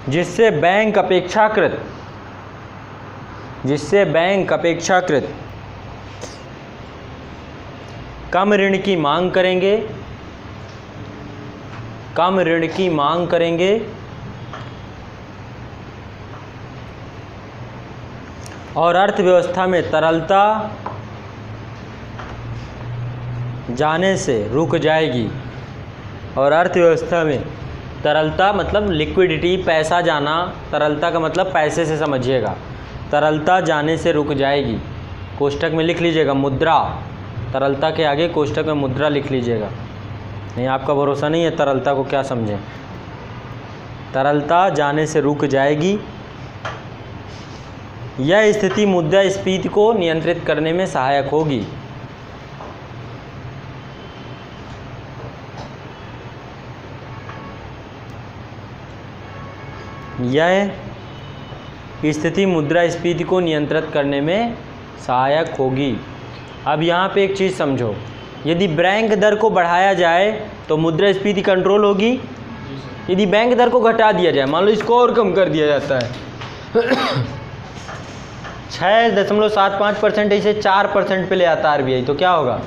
जिससे बैंक अपेक्षाकृत कम ऋण की मांग करेंगे, कम ऋण की मांग करेंगे और अर्थव्यवस्था में तरलता जाने से रुक जाएगी। और अर्थव्यवस्था में तरलता मतलब लिक्विडिटी, पैसा जाना, तरलता का मतलब पैसे से समझिएगा, तरलता जाने से रुक जाएगी। कोष्ठक में लिख लीजिएगा मुद्रा, तरलता के आगे कोष्ठक में मुद्रा लिख लीजिएगा। नहीं आपका भरोसा नहीं है तरलता को क्या समझें। तरलता जाने से रुक जाएगी। यह स्थिति मुद्रास्फीति को नियंत्रित करने में सहायक होगी। यह स्थिति मुद्रास्फीति को नियंत्रित करने में सहायक होगी। अब यहाँ पे एक चीज़ समझो, यदि बैंक दर को बढ़ाया जाए तो मुद्रास्फीति कंट्रोल होगी। यदि बैंक दर को घटा दिया जाए, मान लो इसको और कम कर दिया जाता है 6.75% इसे 4% पे ले आता RBI, तो क्या होगा?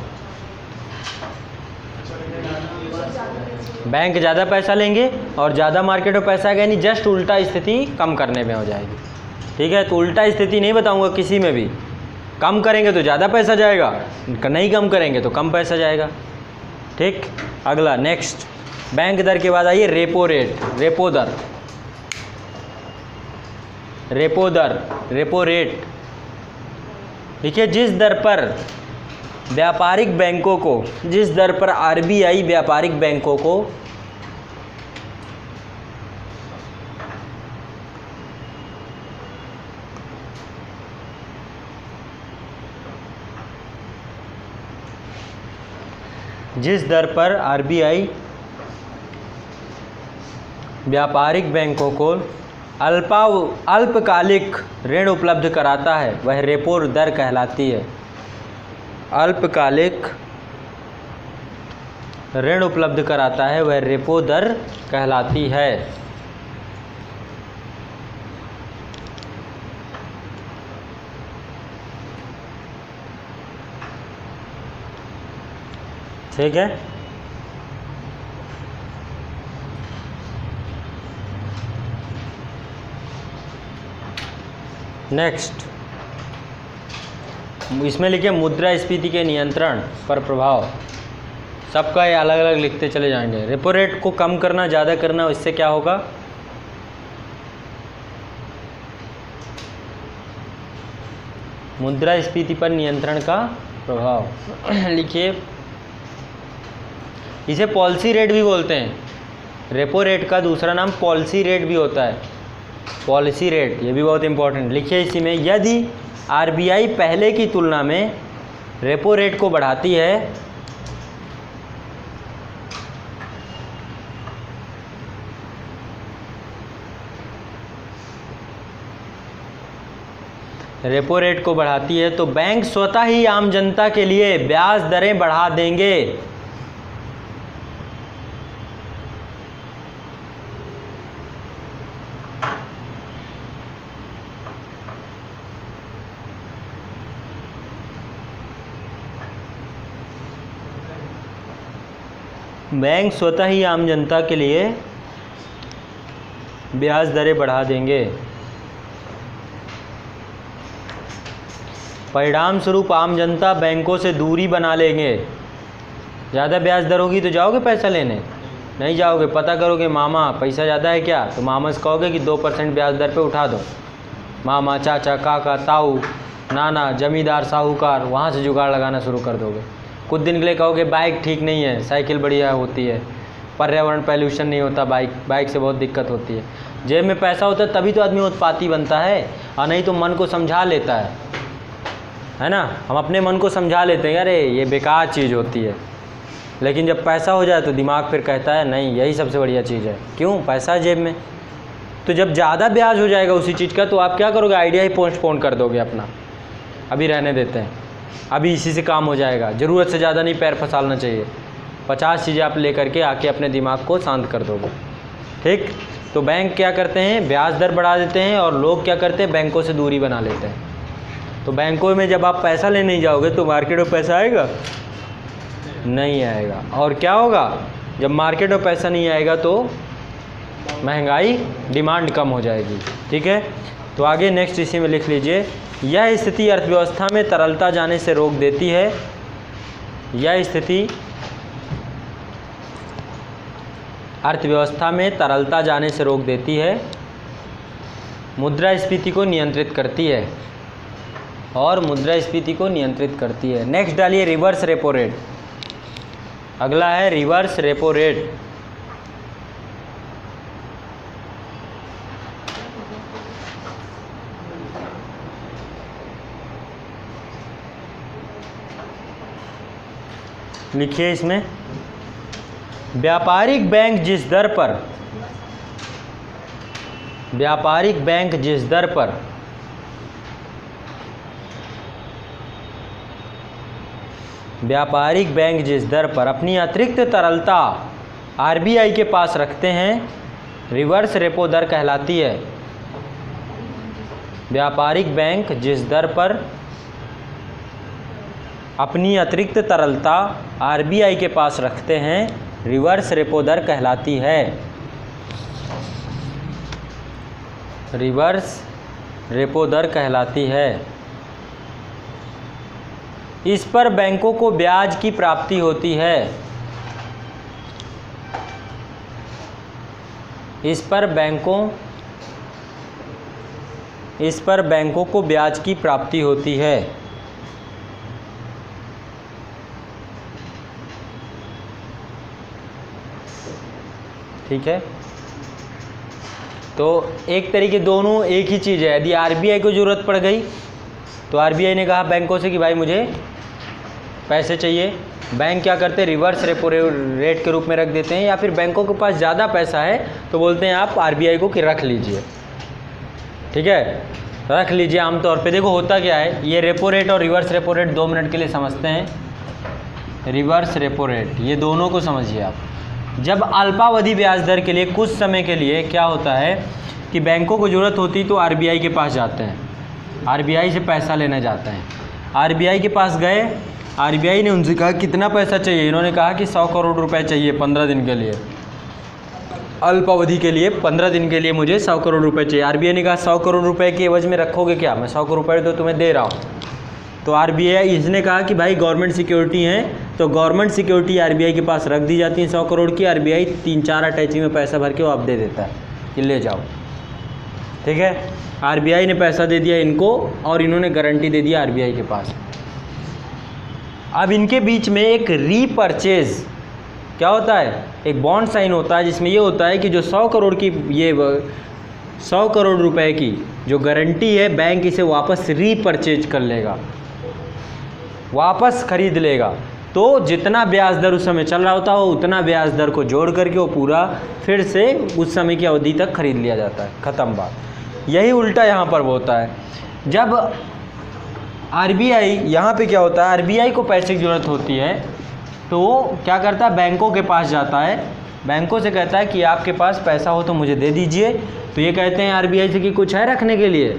बैंक ज़्यादा पैसा लेंगे और ज़्यादा मार्केट में पैसा आएगा, यानी जस्ट उल्टा स्थिति कम करने में हो जाएगी। ठीक है, तो उल्टा स्थिति नहीं बताऊंगा किसी में भी। कम करेंगे तो ज़्यादा पैसा जाएगा, नहीं कम करेंगे तो कम पैसा जाएगा। ठीक, अगला नेक्स्ट, बैंक दर के बाद आइए रेपो रेट, रेपो दर, रेपो दर, रेपो रेट। देखिए जिस दर पर व्यापारिक बैंकों को, जिस दर पर RBI व्यापारिक बैंकों को RBI व्यापारिक बैंकों को अल्पकालिक ऋण उपलब्ध कराता है वह रेपो दर कहलाती है। अल्पकालिक ऋण उपलब्ध कराता है वह रेपो दर कहलाती है। ठीक है, नेक्स्ट इसमें लिखिए मुद्रास्फीति के नियंत्रण पर प्रभाव। सबका ये अलग अलग लिखते चले जाएंगे। रेपो रेट को कम करना, ज़्यादा करना, इससे क्या होगा? मुद्रास्फीति पर नियंत्रण का प्रभाव लिखिए। इसे पॉलिसी रेट भी बोलते हैं। रेपो रेट का दूसरा नाम पॉलिसी रेट भी होता है। पॉलिसी रेट, ये भी बहुत इंपॉर्टेंट। लिखिए इसी में, यदि RBI पहले की तुलना में रेपो रेट को बढ़ाती है तो बैंक स्वतः ही आम जनता के लिए ब्याज दरें बढ़ा देंगे। बैंक स्वतः ही आम जनता के लिए ब्याज दरें बढ़ा देंगे। परिणाम स्वरूप आम जनता बैंकों से दूरी बना लेंगे। ज़्यादा ब्याज दर होगी तो जाओगे पैसा लेने? नहीं जाओगे। पता करोगे मामा पैसा ज़्यादा है क्या, तो मामा से कहोगे कि 2% ब्याज दर पे उठा दो। मामा, चाचा, काका, ताऊ, नाना, जमींदार, साहूकार, वहाँ से जुगाड़ लगाना शुरू कर दोगे। कुछ दिन के लिए कहोगे बाइक ठीक नहीं है, साइकिल बढ़िया होती है, पर्यावरण पॉल्यूशन नहीं होता, बाइक से बहुत दिक्कत होती है। जेब में पैसा होता है तभी तो आदमी उत्पाती बनता है, और नहीं तो मन को समझा लेता है ना। हम अपने मन को समझा लेते हैं अरे ये बेकार चीज़ होती है, लेकिन जब पैसा हो जाए तो दिमाग फिर कहता है नहीं यही सबसे बढ़िया चीज़ है। क्यों? पैसा है जेब में। तो जब ज़्यादा ब्याज हो जाएगा उसी चीज़ का तो आप क्या करोगे? आइडिया ही पोस्टपोन कर दोगे अपना, अभी रहने देते हैं, अभी इसी से काम हो जाएगा, ज़रूरत से ज़्यादा नहीं पैर फंसाना चाहिए। 50 चीज़ें आप लेकर के आके अपने दिमाग को शांत कर दोगे। ठीक, तो बैंक क्या करते हैं? ब्याज दर बढ़ा देते हैं, और लोग क्या करते हैं? बैंकों से दूरी बना लेते हैं। तो बैंकों में जब आप पैसा लेने जाओगे तो मार्केट में पैसा आएगा? नहीं आएगा। और क्या होगा? जब मार्केट में पैसा नहीं आएगा तो महंगाई, डिमांड कम हो जाएगी। ठीक है, तो आगे नेक्स्ट इसी में लिख लीजिए, यह स्थिति अर्थव्यवस्था में तरलता जाने से रोक देती है। यह स्थिति अर्थव्यवस्था में तरलता जाने से रोक देती है, मुद्रास्फीति को नियंत्रित करती है और मुद्रास्फीति को नियंत्रित करती है। नेक्स्ट डालिए रिवर्स रेपो रेट। अगला है रिवर्स रेपो रेट। लिखिए इसमें, व्यापारिक बैंक जिस दर पर व्यापारिक बैंक जिस दर पर व्यापारिक बैंक जिस दर पर अपनी अतिरिक्त तरलता आरबीआई के पास रखते हैं, रिवर्स रेपो दर कहलाती है। व्यापारिक बैंक जिस दर पर अपनी अतिरिक्त तरलता आरबीआई के पास रखते हैं, रिवर्स रेपो दर कहलाती है। रिवर्स रेपो दर कहलाती है। इस पर बैंकों को ब्याज की प्राप्ति होती है। इस पर बैंकों को ब्याज की प्राप्ति होती है। ठीक है, तो एक तरीके दोनों एक ही चीज़ है। यदि आरबीआई को ज़रूरत पड़ गई तो आरबीआई ने कहा बैंकों से कि भाई मुझे पैसे चाहिए, बैंक क्या करते हैं, रिवर्स रेपो रेट के रूप में रख देते हैं, या फिर बैंकों के पास ज़्यादा पैसा है तो बोलते हैं आप आरबीआई को कि रख लीजिए। ठीक है, रख लीजिए। आमतौर पे देखो होता क्या है, ये रेपो रेट और रिवर्स रेपो रेट 2 मिनट के लिए समझते हैं। रिवर्स रेपो रेट, ये दोनों को समझिए आप। जब अल्पावधि ब्याज दर के लिए कुछ समय के लिए क्या होता है कि बैंकों को ज़रूरत होती तो आरबीआई के पास जाते हैं, आरबीआई से पैसा लेने जाते हैं। आरबीआई के पास गए, आरबीआई ने उनसे कहा कितना पैसा चाहिए, इन्होंने कहा कि 100 करोड़ रुपए चाहिए 15 दिन के लिए, अल्पावधि के लिए 15 दिन के लिए मुझे 100 करोड़ रुपए चाहिए। आरबीआई ने कहा 100 करोड़ रुपए के एवज में रखोगे क्या, मैं 100 करोड़ रुपए तो तुम्हें दे रहा हूँ। तो आरबीआई इसने कहा कि भाई गवर्नमेंट सिक्योरिटी हैं, तो गवर्नमेंट सिक्योरिटी आरबीआई के पास रख दी जाती है 100 करोड़ की। आरबीआई 3-4 अटैची में पैसा भर के वो आप दे देता है कि ले जाओ। ठीक है, आरबीआई ने पैसा दे दिया इनको और इन्होंने गारंटी दे दिया आरबीआई के पास। अब इनके बीच में एक रीपर्चेज क्या होता है, एक बॉन्ड साइन होता है, जिसमें ये होता है कि जो 100 करोड़ की ये 100 करोड़ रुपए की जो गारंटी है, बैंक इसे वापस रीपर्चेज कर लेगा, वापस खरीद लेगा। तो जितना ब्याज दर उस समय चल रहा होता है उतना ब्याज दर को जोड़ करके वो पूरा फिर से उस समय की अवधि तक खरीद लिया जाता है। ख़त्म बात। यही उल्टा यहाँ पर होता है। जब आरबीआई यहाँ पे क्या होता है, आरबीआई को पैसे की ज़रूरत होती है तो वो क्या करता है, बैंकों के पास जाता है, बैंकों से कहता है कि आपके पास पैसा हो तो मुझे दे दीजिए। तो ये कहते हैं आरबीआई से कि कुछ है रखने के लिए।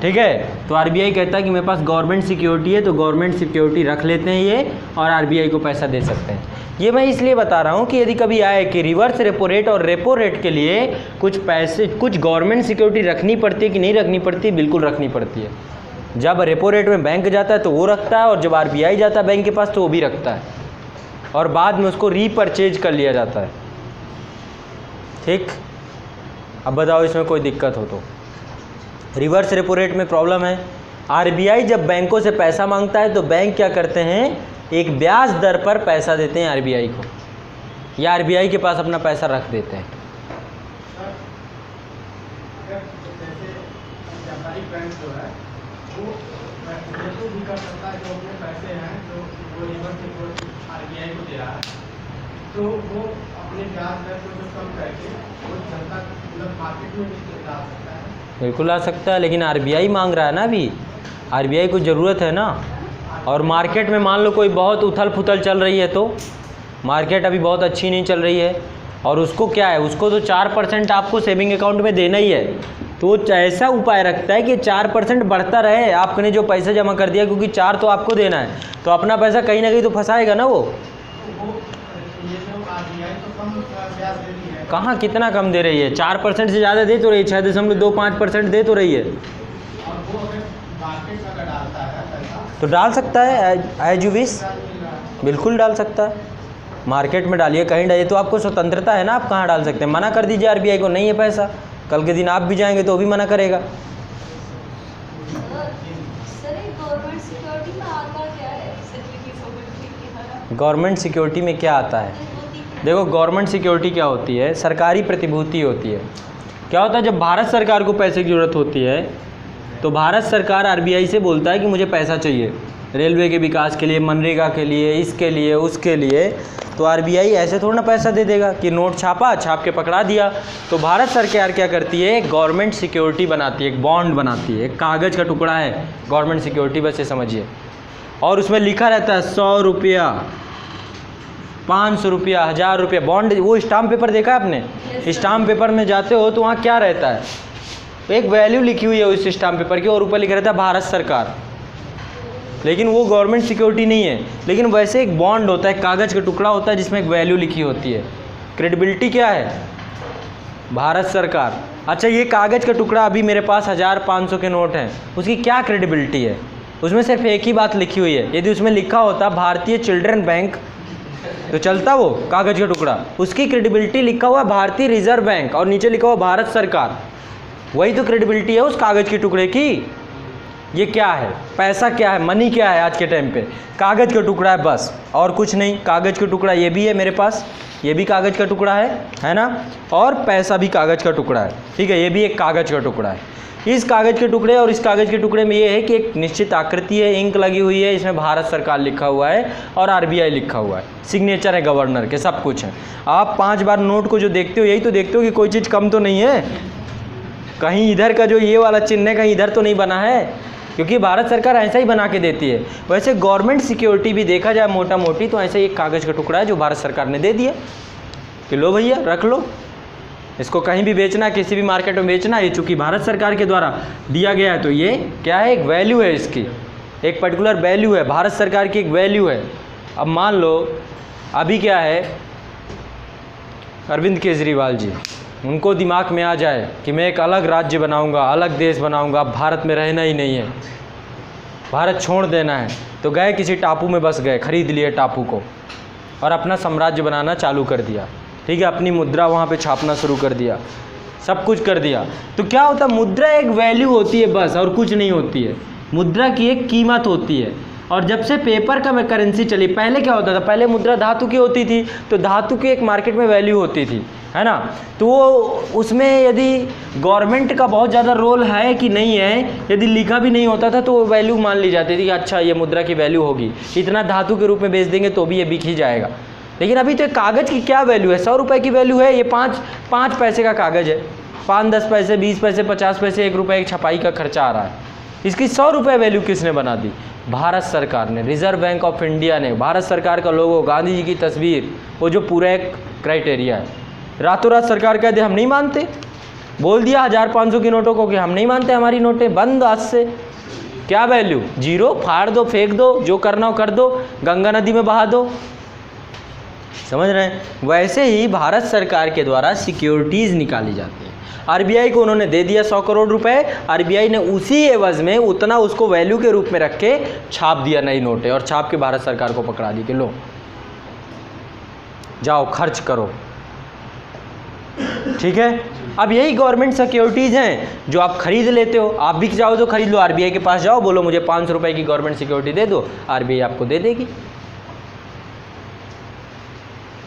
ठीक है, तो आरबीआई कहता है कि मेरे पास गवर्नमेंट सिक्योरिटी है, तो गवर्नमेंट सिक्योरिटी रख लेते हैं ये और आरबीआई को पैसा दे सकते हैं। ये मैं इसलिए बता रहा हूँ कि यदि कभी आए कि रिवर्स रेपो रेट और रेपो रेट के लिए कुछ पैसे, कुछ गवर्नमेंट सिक्योरिटी रखनी पड़ती है कि नहीं रखनी पड़ती, बिल्कुल रखनी पड़ती है। जब रेपो रेट में बैंक जाता है तो वो रखता है, और जब आरबीआई जाता है बैंक के पास तो वो भी रखता है, और बाद में उसको रीपर्चेज कर लिया जाता है। ठीक, अब बताओ इसमें कोई दिक्कत हो तो। रिवर्स रेपो रेट में प्रॉब्लम है, आरबीआई जब बैंकों से पैसा मांगता है तो बैंक क्या करते हैं, एक ब्याज दर पर पैसा देते हैं आरबीआई को, या आरबीआई के पास अपना पैसा रख देते हैं। बैंक जो है वो रेपो भी कर सकता है, जो अपने पैसे हैं जो वो रिवर्स रेपो आरबीआई को दे रहा है, तो वो अपने ब्याज दर को जो कम करके वो जनता मतलब मार्केट में भी ला सकता है। बिल्कुल आ सकता है, लेकिन आरबीआई मांग रहा है ना, अभी आरबीआई को ज़रूरत है ना। और मार्केट में मान लो कोई बहुत उथल पुथल चल रही है, तो मार्केट अभी बहुत अच्छी नहीं चल रही है, और उसको क्या है, उसको तो 4% आपको सेविंग अकाउंट में देना ही है। तो वो ऐसा उपाय रखता है कि 4% बढ़ता रहे, आपने जो पैसा जमा कर दिया, क्योंकि 4 तो आपको देना है, तो अपना पैसा कहीं ना कहीं तो फंसाएगा ना वो। कहाँ कितना कम दे रही है, 4% से ज़्यादा दे तो रही है, 6.25% दे तो रही है। और वो अगर मार्केट में अगर डालता है पैसा तो डाल सकता है एज यू विश, मिल रहा है। बिल्कुल डाल सकता है, मार्केट में डालिए, कहीं डालिए, तो आपको स्वतंत्रता है ना, आप कहाँ डाल सकते हैं। मना कर दीजिए आरबीआई को, नहीं है पैसा, कल के दिन आप भी जाएंगे तो वो भी मना करेगा। गवर्नमेंट सिक्योरिटी में क्या आता है, देखो गवर्नमेंट सिक्योरिटी क्या होती है, सरकारी प्रतिभूति होती है। क्या होता है, जब भारत सरकार को पैसे की ज़रूरत होती है तो भारत सरकार आरबीआई से बोलता है कि मुझे पैसा चाहिए रेलवे के विकास के लिए, मनरेगा के लिए, इसके लिए, उसके लिए। तो आरबीआई ऐसे थोड़ा ना पैसा दे देगा कि नोट छापा, छाप के पकड़ा दिया। तो भारत सरकार क्या करती है, गवर्नमेंट सिक्योरिटी बनाती है, एक बॉन्ड बनाती है, एक कागज़ का टुकड़ा है गवर्नमेंट सिक्योरिटी, बस ये समझिए। और उसमें लिखा रहता है 100 रुपया, 500 रुपया, 1000 रुपया बॉन्ड। वो स्टाम्प पेपर देखा है आपने, स्टाम्प पेपर में जाते हो तो वहाँ क्या रहता है, एक वैल्यू लिखी हुई है उस स्टाम्प पेपर की और ऊपर लिखा रहता है भारत सरकार। लेकिन वो गवर्नमेंट सिक्योरिटी नहीं है, लेकिन वैसे एक बॉन्ड होता है, कागज़ का टुकड़ा होता है जिसमें एक वैल्यू लिखी होती है। क्रेडिबिलिटी क्या है, भारत सरकार। अच्छा, ये कागज़ का टुकड़ा अभी मेरे पास 1000 500 के नोट हैं, उसकी क्या क्रेडिबिलिटी है, उसमें सिर्फ एक ही बात लिखी हुई है। यदि उसमें लिखा होता भारतीय चिल्ड्रन बैंक तो चलता वो कागज़ का टुकड़ा, उसकी क्रेडिबिलिटी लिखा हुआ भारतीय रिजर्व बैंक और नीचे लिखा हुआ भारत सरकार, वही तो क्रेडिबिलिटी है उस कागज़ के टुकड़े की। ये क्या है, पैसा क्या है, मनी क्या है आज के टाइम पे, कागज़ का टुकड़ा है बस, और कुछ नहीं। कागज़ का टुकड़ा ये भी है मेरे पास, ये भी कागज़ का टुकड़ा है ना, और पैसा भी कागज़ का टुकड़ा है, ठीक है, ये भी एक कागज़ का टुकड़ा है। इस कागज़ के टुकड़े और इस कागज़ के टुकड़े में ये है कि एक निश्चित आकृति है, इंक लगी हुई है, इसमें भारत सरकार लिखा हुआ है और आरबीआई लिखा हुआ है, सिग्नेचर है गवर्नर के, सब कुछ है। आप 5 बार नोट को जो देखते हो यही तो देखते हो कि कोई चीज़ कम तो नहीं है, कहीं इधर का जो ये वाला चिन्ह है कहीं इधर तो नहीं बना है, क्योंकि भारत सरकार ऐसा ही बना के देती है। वैसे गवर्नमेंट सिक्योरिटी भी देखा जाए मोटा मोटी तो ऐसे एक कागज़ का टुकड़ा है जो भारत सरकार ने दे दिया कि लो भैया रख लो, इसको कहीं भी बेचना, किसी भी मार्केट में बेचना, ये चूँकि भारत सरकार के द्वारा दिया गया है तो ये क्या है, एक वैल्यू है, इसकी एक पर्टिकुलर वैल्यू है, भारत सरकार की एक वैल्यू है। अब मान लो अभी क्या है, अरविंद केजरीवाल जी, उनको दिमाग में आ जाए कि मैं एक अलग राज्य बनाऊंगा, अलग देश बनाऊंगा, अब भारत में रहना ही नहीं है, भारत छोड़ देना है, तो गए किसी टापू में बस गए, खरीद लिए टापू को और अपना साम्राज्य बनाना चालू कर दिया, ठीक है, अपनी मुद्रा वहाँ पे छापना शुरू कर दिया, सब कुछ कर दिया। तो क्या होता है, मुद्रा एक वैल्यू होती है बस, और कुछ नहीं होती है, मुद्रा की एक कीमत होती है। और जब से पेपर का करेंसी चली, पहले क्या होता था, पहले मुद्रा धातु की होती थी, तो धातु की एक मार्केट में वैल्यू होती थी, है ना, तो वो उसमें यदि गवर्नमेंट का बहुत ज़्यादा रोल है कि नहीं है, यदि लिखा भी नहीं होता था तो वो वैल्यू मान ली जाती थी कि अच्छा ये मुद्रा की वैल्यू होगी, इतना धातु के रूप में बेच देंगे तो भी ये बिक ही जाएगा। लेकिन अभी तो कागज़ की क्या वैल्यू है, 100 रुपये की वैल्यू है, ये 5 पैसे का कागज़ है, 5-10 पैसे, 20 पैसे, 50 पैसे, 1 रुपये एक छपाई का खर्चा आ रहा है, इसकी 100 रुपये वैल्यू किसने बना दी, भारत सरकार ने, रिजर्व बैंक ऑफ इंडिया ने, भारत सरकार का लोगो, गांधी जी की तस्वीर, वो जो पूरा एक क्राइटेरिया है। रातों रात सरकार कह दे हम नहीं मानते, बोल दिया 1000-500 की नोटों को कि हम नहीं मानते, हमारी नोटें बंद आज से, क्या वैल्यू, जीरो, फाड़ दो, फेंक दो, जो करना हो कर दो, गंगा नदी में बहा दो, समझ रहे हैं। वैसे ही भारत सरकार के द्वारा सिक्योरिटीज़ निकाली जाती हैं, आरबीआई को उन्होंने दे दिया 100 करोड़ रुपए, आरबीआई ने उसी एवज में उतना उसको वैल्यू के रूप में रख के छाप दिया नई नोटें, और छाप के भारत सरकार को पकड़ा दी कि लो जाओ खर्च करो, ठीक है। अब यही गवर्नमेंट सिक्योरिटीज़ हैं जो आप खरीद लेते हो, आप भी चाहो तो खरीद लो, आरबीआई के पास जाओ, बोलो मुझे 500 रुपये की गवर्नमेंट सिक्योरिटी दे दो, आरबीआई आपको दे देगी,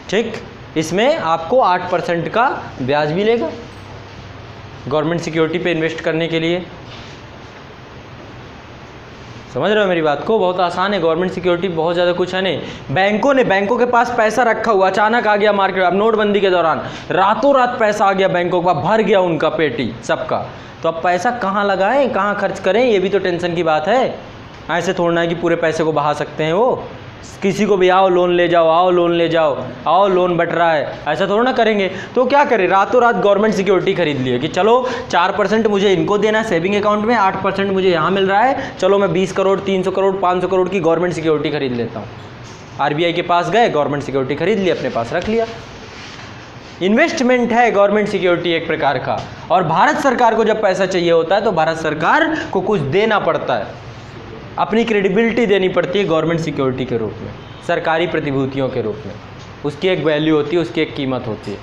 ठीक। इसमें आपको 8% का ब्याज भी लेगा गवर्नमेंट सिक्योरिटी पे इन्वेस्ट करने के लिए, समझ रहे हो मेरी बात को, बहुत आसान है। गवर्नमेंट सिक्योरिटी बहुत ज़्यादा कुछ है नहीं। बैंकों के पास पैसा रखा हुआ, अचानक आ गया मार्केट, अब नोटबंदी के दौरान रातों रात पैसा आ गया बैंकों के पास, भर गया उनका पेटी सबका, तो अब पैसा कहाँ लगाएं, कहाँ खर्च करें, ये भी तो टेंशन की बात है। ऐसे थोड़ा है कि पूरे पैसे को बहा सकते हैं वो, किसी को भी आओ लोन ले जाओ, आओ लोन ले जाओ, आओ लोन बट रहा है, ऐसा थोड़ा ना करेंगे। तो क्या करें, रातों रात गवर्नमेंट सिक्योरिटी खरीद लिए कि चलो 4% मुझे इनको देना है सेविंग अकाउंट में, 8% मुझे यहाँ मिल रहा है, चलो मैं 20 करोड़ 300 करोड़ 500 करोड़ की गवर्नमेंट सिक्योरिटी खरीद लेता हूँ। आरबीआई के पास गए, गवर्नमेंट सिक्योरिटी खरीद ली, अपने पास रख लिया। इन्वेस्टमेंट है गवर्नमेंट सिक्योरिटी एक प्रकार का। और भारत सरकार को जब पैसा चाहिए होता है तो भारत सरकार को कुछ देना पड़ता है, अपनी क्रेडिबिलिटी देनी पड़ती है गवर्नमेंट सिक्योरिटी के रूप में, सरकारी प्रतिभूतियों के रूप में। उसकी एक वैल्यू होती है, उसकी एक कीमत होती है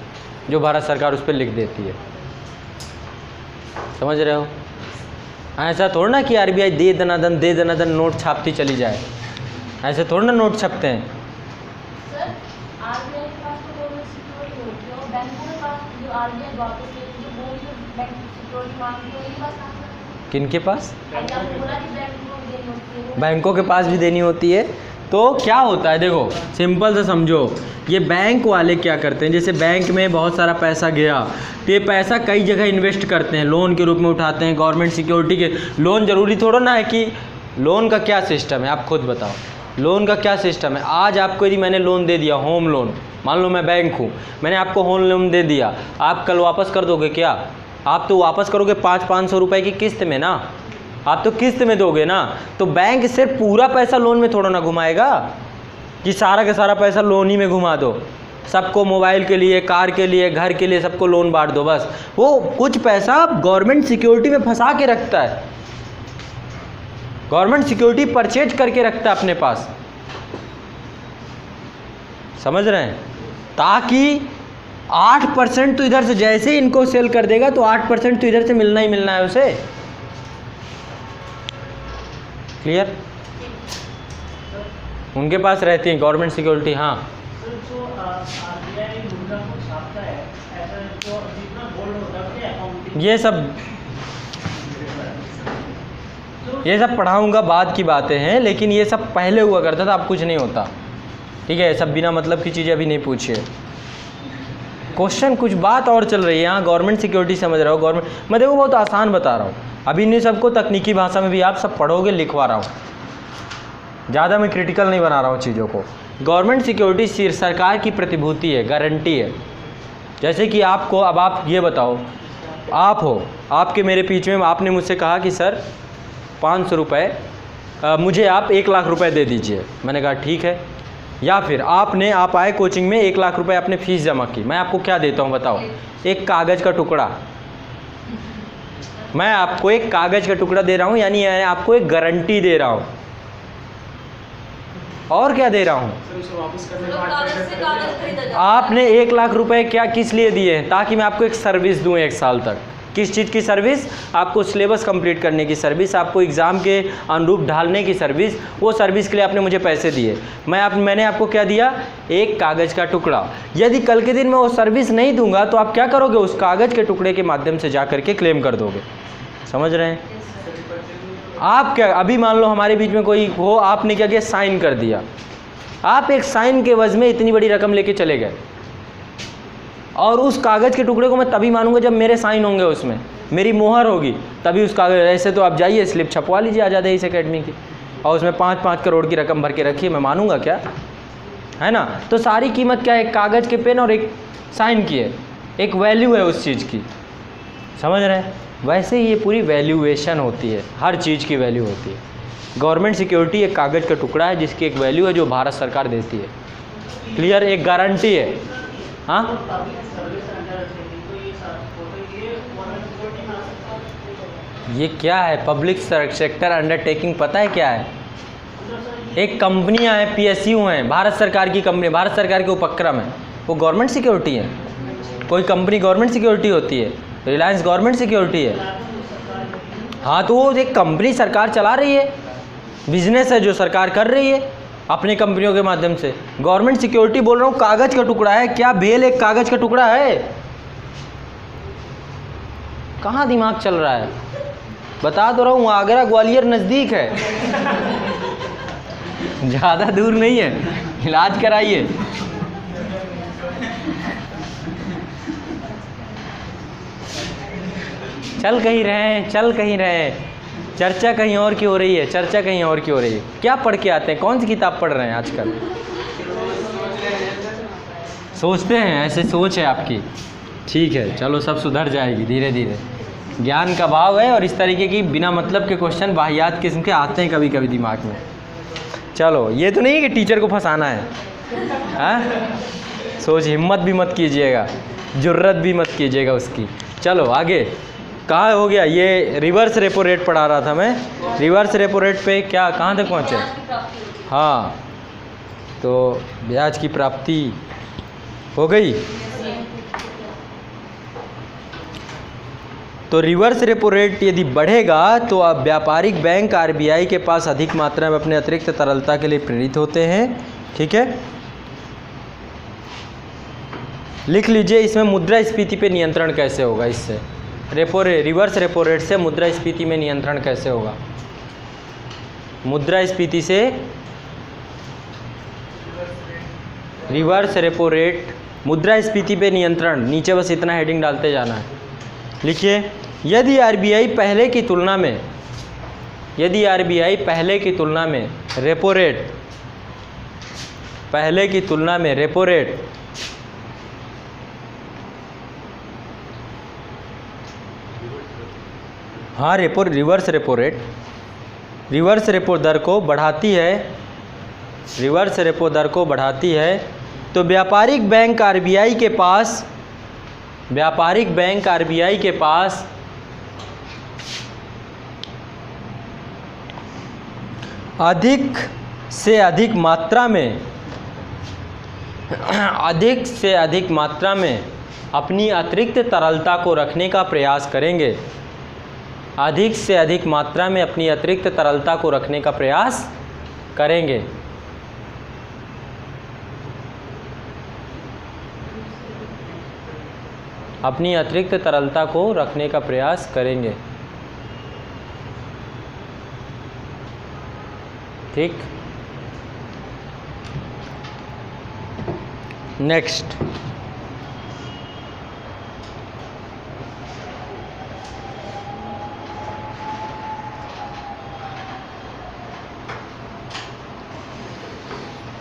जो भारत सरकार उस पर लिख देती है। समझ रहे हो? ऐसा थोड़ा ना कि आरबीआई दे दनादन नोट छापती चली जाए, ऐसे थोड़ा ना नोट छपते हैं। सर, आरबीआई के पास तो गवर्नमेंट सिक्योरिटी होती है और बैंकों के पास जो आरबीआई वापस लेती है वो जो बैंक सिक्योरिटी मांगती है उनके पास कहाँ है? किनके पास? आपने बोला कि बैंकों को देनी होती है, वो बैंकों के पास भी देनी होती है। तो क्या होता है देखो, सिंपल से समझो, ये बैंक वाले क्या करते हैं, जैसे बैंक में बहुत सारा पैसा गया तो ये पैसा कई जगह इन्वेस्ट करते हैं, लोन के रूप में उठाते हैं गवर्नमेंट सिक्योरिटी के। लोन ज़रूरी थोड़ा ना है कि लोन का क्या सिस्टम है, आप खुद बताओ लोन का क्या सिस्टम है। आज आपको यदि मैंने लोन दे दिया, होम लोन, मान लो मैं बैंक हूँ, मैंने आपको होम लोन दे दिया, आप कल वापस कर दोगे क्या? आप तो वापस करोगे 500-500 रुपये की किस्त में ना, आप तो किस्त में दोगे ना। तो बैंक सिर्फ पूरा पैसा लोन में थोड़ा ना घुमाएगा कि सारा का सारा पैसा लोन ही में घुमा दो, सबको मोबाइल के लिए, कार के लिए, घर के लिए सबको लोन बांट दो। बस वो कुछ पैसा गवर्नमेंट सिक्योरिटी में फंसा के रखता है, गवर्नमेंट सिक्योरिटी परचेज करके रखता है अपने पास। समझ रहे हैं? ताकि 8% तो इधर से जैसे इनको सेल कर देगा तो 8% तो इधर से मिलना ही मिलना है उसे। क्लियर? उनके पास रहती है गवर्नमेंट सिक्योरिटी। हाँ, जो आरबीआई मुद्रा को छापता है, ऐसा जो जितना गोल्ड होता है उसके अकाउंटिंग ये सब पढ़ाऊंगा, बाद की बातें हैं, लेकिन ये सब पहले हुआ करता था, अब कुछ नहीं होता। ठीक है, सब बिना मतलब की चीज़ें अभी नहीं पूछिए। क्वेश्चन कुछ बात और चल रही है यहाँ, गवर्नमेंट सिक्योरिटी समझ रहा हो, गवर्नमेंट मैं देखो बहुत आसान बता रहा हूँ, अभी इन सबको तकनीकी भाषा में भी आप सब पढ़ोगे, लिखवा रहा हूँ, ज़्यादा मैं क्रिटिकल नहीं बना रहा हूँ चीज़ों को। गवर्नमेंट सिक्योरिटी सरकार की प्रतिभूति है, गारंटी है। जैसे कि आपको, अब आप ये बताओ, आप हो, आपके मेरे पीछे में आपने मुझसे कहा कि सर 500 रुपये मुझे आप 1 लाख रुपए दे दीजिए, मैंने कहा ठीक है। या फिर आप आए कोचिंग में, 1 लाख रुपए आपने फ़ीस जमा की, मैं आपको क्या देता हूँ बताओ? एक कागज़ का टुकड़ा। मैं आपको एक कागज़ का टुकड़ा दे रहा हूँ, यानी मैं आपको एक गारंटी दे रहा हूँ। और क्या दे रहा हूँ? आपने 1 लाख रुपए क्या किस लिए दिए हैं? ताकि मैं आपको एक सर्विस दूँ 1 साल तक। किस चीज़ की सर्विस? आपको सिलेबस कंप्लीट करने की सर्विस, आपको एग्ज़ाम के अनुरूप ढालने की सर्विस। वो सर्विस के लिए आपने मुझे पैसे दिए, मैंने आपको क्या दिया? एक कागज़ का टुकड़ा। यदि कल के दिन मैं वो सर्विस नहीं दूंगा तो आप क्या करोगे? उस कागज़ के टुकड़े के माध्यम से जा करके क्लेम कर दोगे। समझ रहे हैं? आप क्या, अभी मान लो हमारे बीच में कोई हो, आपने क्या किया? साइन कर दिया। आप एक साइन के एवज में इतनी बड़ी रकम लेके चले गए, और उस कागज़ के टुकड़े को मैं तभी मानूंगा जब मेरे साइन होंगे, उसमें मेरी मोहर होगी, तभी उस कागज़। ऐसे तो आप जाइए स्लिप छपवा लीजिए आज़ाद इस अकेडमी की, और उसमें 5-5 करोड़ की रकम भर के रखिए, मैं मानूंगा क्या? है ना? तो सारी कीमत क्या है? एक कागज़ के पेन और एक साइन की है, एक वैल्यू है उस चीज़ की। समझ रहे हैं? वैसे ही ये पूरी वैल्यूएशन होती है, हर चीज़ की वैल्यू होती है। गवर्नमेंट सिक्योरिटी एक कागज़ का टुकड़ा है जिसकी एक वैल्यू है जो भारत सरकार देती है। क्लियर? एक गारंटी है। हाँ, ये क्या है? पब्लिक सेक्टर अंडरटेकिंग पता है क्या है? एक कंपनियां हैं, PSU हैं, भारत सरकार की कंपनी, भारत सरकार के उपक्रम है, वो गवर्नमेंट सिक्योरिटी है। कोई कंपनी गवर्नमेंट सिक्योरिटी होती है, रिलायंस गवर्नमेंट सिक्योरिटी है। हाँ, तो वो एक कंपनी सरकार चला रही है, बिजनेस है जो सरकार कर रही है अपनी कंपनियों के माध्यम से। गवर्नमेंट सिक्योरिटी बोल रहा हूँ, कागज़ का टुकड़ा है। क्या भेल एक कागज़ का टुकड़ा है? कहाँ दिमाग चल रहा है? बता तो रहा हूँ, आगरा ग्वालियर नज़दीक है, ज़्यादा दूर नहीं है, इलाज कराइए। चल कहीं रहे हैं, चर्चा कहीं और की हो रही है, चर्चा कहीं और की हो रही है। क्या पढ़ के आते हैं? कौन सी किताब पढ़ रहे हैं आजकल? सोचते हैं, ऐसे सोच है आपकी। ठीक है, चलो सब सुधर जाएगी धीरे धीरे। ज्ञान का भाव है, और इस तरीके की बिना मतलब के क्वेश्चन वाहियात किस्म के आते हैं कभी कभी दिमाग में। चलो, ये तो नहीं है कि टीचर को फंसाना है, हाँ? सोच हिम्मत भी मत कीजिएगा। जुर्रत भी मत कीजिएगा उसकी। चलो आगे, कहाँ हो गया ये रिवर्स रेपो रेट पढ़ा रहा था मैं। रिवर्स रेपो रेट पे क्या कहाँ तक पहुँचे? ब्याज की प्राप्ति होती है। हाँ, तो ब्याज की प्राप्ति हो गई। तो रिवर्स रेपो रेट यदि बढ़ेगा तो अब व्यापारिक बैंक आरबीआई के पास अधिक मात्रा में अपने अतिरिक्त तरलता के लिए प्रेरित होते हैं। ठीक है, लिख लीजिए इसमें मुद्रास्फीति पे नियंत्रण कैसे होगा। इससे रिवर्स रेपो रेट से मुद्रास्फीति में नियंत्रण कैसे होगा? मुद्रास्फीति से रिवर्स रेपो रेट, मुद्रास्फीति पे नियंत्रण, नीचे बस इतना हेडिंग डालते जाना है। लिखिए, यदि आरबीआई पहले की तुलना में रेपो रेट, पहले की तुलना में रेपो रेट हाँ reverse repo rate, reverse repo दर को बढ़ाती है, रिवर्स रेपो दर को बढ़ाती है, तो व्यापारिक बैंक आरबीआई के पास अधिक से अधिक मात्रा में अपनी अतिरिक्त तरलता को रखने का प्रयास करेंगे। अधिक से अधिक मात्रा में अपनी अतिरिक्त तरलता को रखने का प्रयास करेंगे। अपनी अतिरिक्त तरलता को रखने का प्रयास करेंगे। ठीक, नेक्स्ट,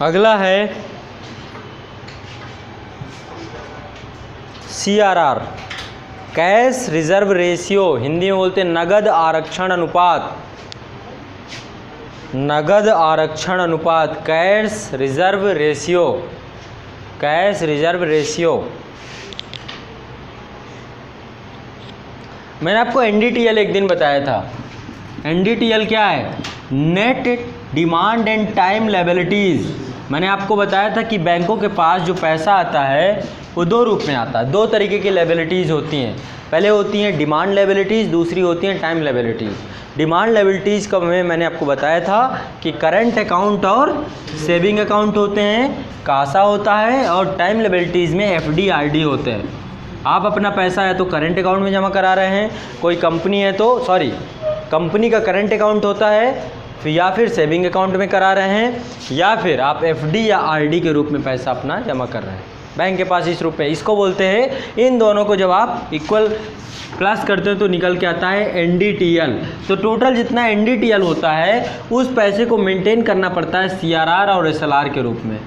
अगला है CRR, cash reserve ratio, Hindi में बोलते हैं नगद आरक्षण अनुपात। नगद आरक्षण अनुपात, cash reserve ratio, cash reserve ratio. मैंने आपको NDTL एक दिन बताया था। NDTL क्या है? Net demand and time liabilities. मैंने आपको बताया था कि बैंकों के पास जो पैसा आता है वो दो रूप में आता है। दो तरीके की लायबिलिटीज़ होती हैं। पहले होती हैं डिमांड लायबिलिटीज़, दूसरी होती हैं टाइम लायबिलिटीज़। डिमांड लायबिलिटीज़ का मैंने आपको बताया था कि करंट अकाउंट और सेविंग अकाउंट होते हैं, कासा होता है, और टाइम लायबिलिटीज़ में FD RD होते हैं। आप अपना पैसा या तो करंट अकाउंट में जमा करा रहे हैं, कोई कंपनी है तो कंपनी का करंट अकाउंट होता है, या फिर सेविंग अकाउंट में करा रहे हैं, या फिर आप FD या RD के रूप में पैसा अपना जमा कर रहे हैं बैंक के पास इस रूप में। इसको बोलते हैं, इन दोनों को जब आप इक्वल प्लस करते हैं तो निकल के आता है NDTL। तो टोटल जितना NDTL होता है उस पैसे को मेंटेन करना पड़ता है CRR और SLR के रूप में।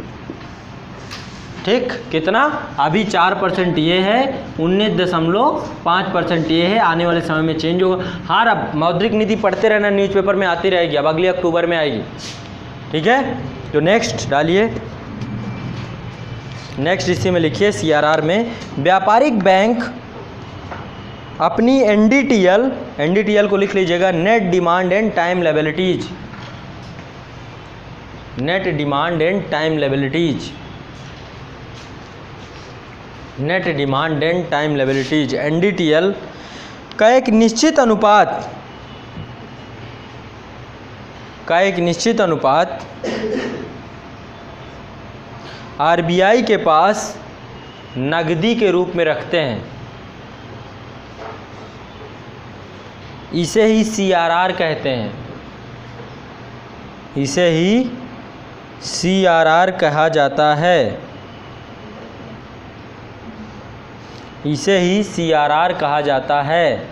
ठीक, कितना? अभी 4% ये है, 19.5% ये है, आने वाले समय में चेंज होगा। हाँ, अब मौद्रिक नीति पढ़ते रहना, न्यूज़पेपर में आती रहेगी, अब अगली अक्टूबर में आएगी। ठीक है, तो नेक्स्ट डालिए, नेक्स्ट इसी में लिखिए CRR में व्यापारिक बैंक अपनी NDTL को लिख लीजिएगा, net demand and time liabilities. Net demand and time liabilities, net demand and time liabilities, NDTL का एक निश्चित अनुपात RBI के पास नगदी के रूप में रखते हैं। इसे ही CRR कहते हैं, इसे ही CRR कहा जाता है, इसे ही CRR कहा जाता है।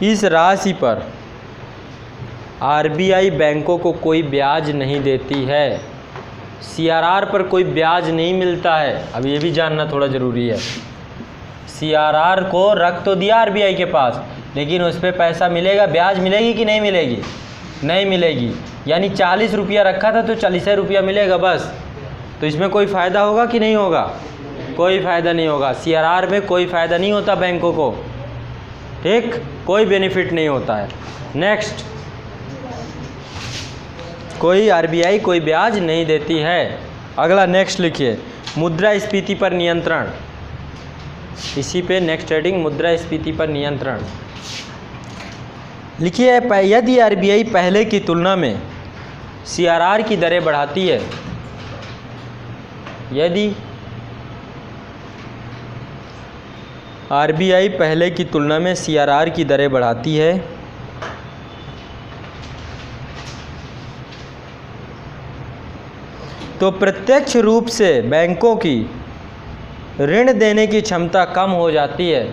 इस राशि पर RBI बैंकों को कोई ब्याज नहीं देती है। CRR पर कोई ब्याज नहीं मिलता है। अब ये भी जानना थोड़ा ज़रूरी है। CRR को रख तो दिया RBI के पास, लेकिन उस पर पैसा मिलेगा, ब्याज मिलेगी कि नहीं मिलेगी? नहीं मिलेगी। यानी 40 रुपया रखा था तो 40 रुपया मिलेगा बस, तो इसमें कोई फ़ायदा होगा कि नहीं होगा? कोई फ़ायदा नहीं होगा। CRR में कोई फ़ायदा नहीं होता बैंकों को, ठीक, कोई बेनिफिट नहीं होता है। नेक्स्ट, कोई RBI कोई ब्याज नहीं देती है। अगला नेक्स्ट लिखिए, मुद्रास्फीति पर नियंत्रण। इसी पे नेक्स्ट हेडिंग, मुद्रास्फीति पर नियंत्रण। लिखिए, यदि RBI पहले की तुलना में CRR की दरें बढ़ाती है, यदि RBI पहले की तुलना में CRR की दरें बढ़ाती है तो प्रत्यक्ष रूप से बैंकों की ऋण देने की क्षमता कम हो जाती है।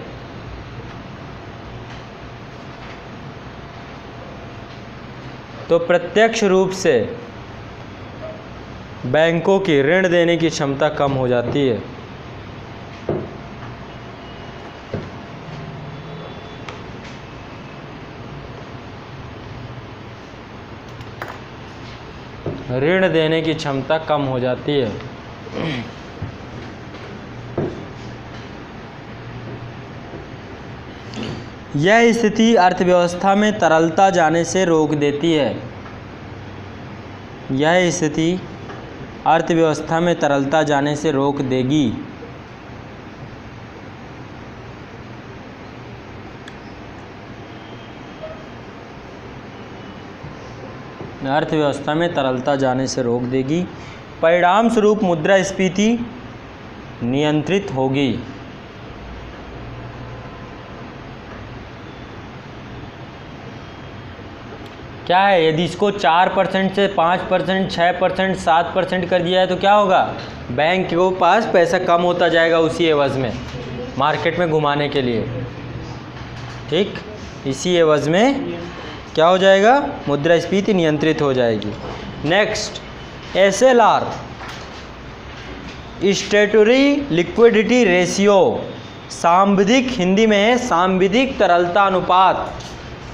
तो प्रत्यक्ष रूप से बैंकों की ऋण देने की क्षमता कम हो जाती है। ऋण देने की क्षमता कम हो जाती है। यह स्थिति अर्थव्यवस्था में तरलता जाने से रोक देती है। यह स्थिति अर्थव्यवस्था में तरलता जाने से रोक देगी। अर्थव्यवस्था में तरलता जाने से रोक देगी। परिणाम स्वरूप मुद्रास्फीति नियंत्रित होगी। क्या है, यदि इसको 4% से 5%, 6%, 7% कर दिया है तो क्या होगा? बैंक के पास पैसा कम होता जाएगा उसी एवज में, मार्केट में घुमाने के लिए, ठीक, इसी एवज में क्या हो जाएगा? मुद्रास्फीति नियंत्रित हो जाएगी। Next, SLR, statutory liquidity ratio, सांविधिक, हिंदी में है सांविधिक तरलता अनुपात,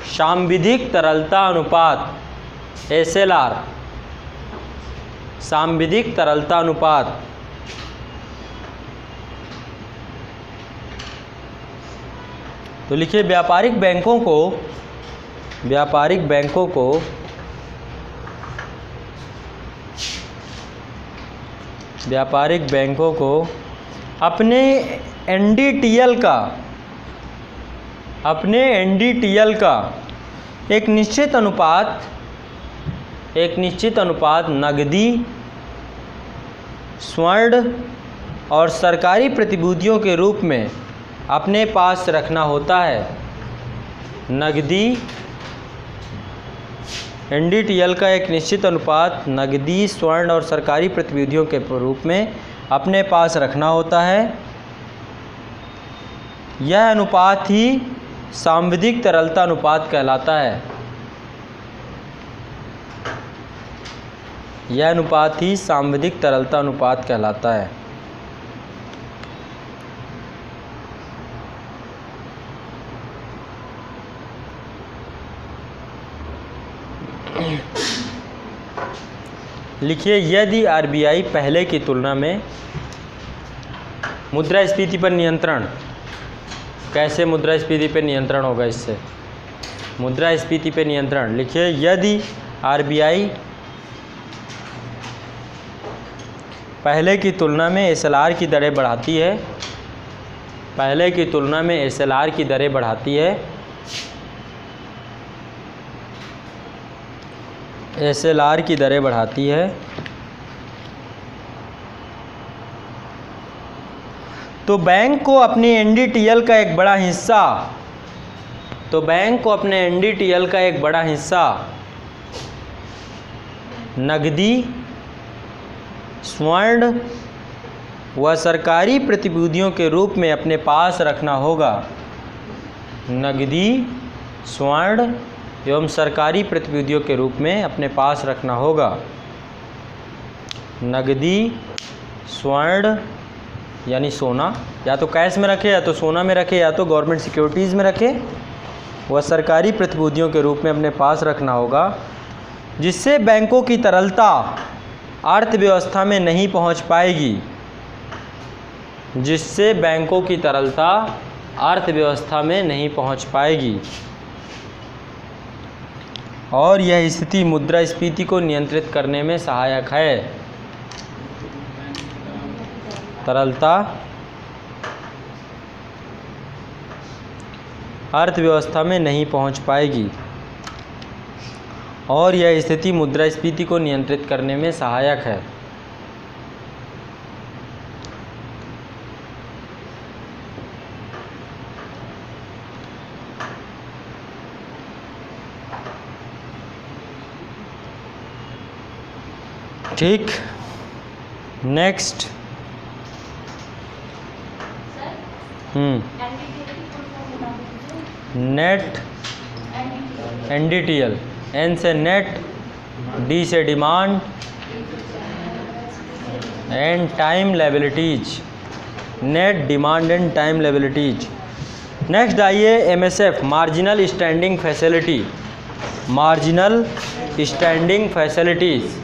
सांविधिक तरलता अनुपात, SLR, सांविधिक तरलता अनुपात। तो लिखिए, व्यापारिक बैंकों को अपने NDTL का एक निश्चित अनुपात नगदी, स्वर्ण और सरकारी प्रतिभूतियों के रूप में अपने पास रखना होता है। नगदी, NDTL का एक निश्चित अनुपात नगदी, स्वर्ण और सरकारी प्रतिभूतियों के रूप में अपने पास रखना होता है। यह अनुपात ही सांविधिक तरलता अनुपात कहलाता है। यह अनुपात ही सांविधिक तरलता अनुपात कहलाता है। लिखिए, यदि RBI पहले की तुलना में मुद्रास्फीति पर नियंत्रण, कैसे मुद्रास्फीति पर नियंत्रण होगा? इससे मुद्रास्फीति पर नियंत्रण, लिखिए, यदि RBI पहले की तुलना में SLR की दरें बढ़ाती है, पहले की तुलना में SLR की दरें बढ़ाती है, SLR की दरें बढ़ाती है, तो बैंक को अपनी NDTL का एक बड़ा हिस्सा, नगदी, स्वर्ण व सरकारी प्रतिभूतियों के रूप में अपने पास रखना होगा। नगदी, स्वर्ण एवं सरकारी प्रतिभूतियों के रूप में अपने पास रखना होगा। नगदी, स्वर्ण यानी सोना, या तो कैश में रखे, या तो सोना में रखे, या तो गवर्नमेंट सिक्योरिटीज़ में रखे, वह सरकारी प्रतिभूतियों के रूप में अपने पास रखना होगा, जिससे बैंकों की तरलता अर्थव्यवस्था में नहीं पहुंच पाएगी, जिससे बैंकों की तरलता अर्थव्यवस्था में नहीं पहुंच पाएगी और यह स्थिति मुद्रास्फीति को नियंत्रित करने में सहायक है। तरलता अर्थव्यवस्था में नहीं पहुंच पाएगी और यह स्थिति मुद्रास्फीति को नियंत्रित करने में सहायक है। ठीक, नेक्स्ट। नेट NDTL, N से नेट, D से demand and time liabilities. Net, demand and time liabilities. Next आइए MSF, marginal standing facility. Marginal standing facilities,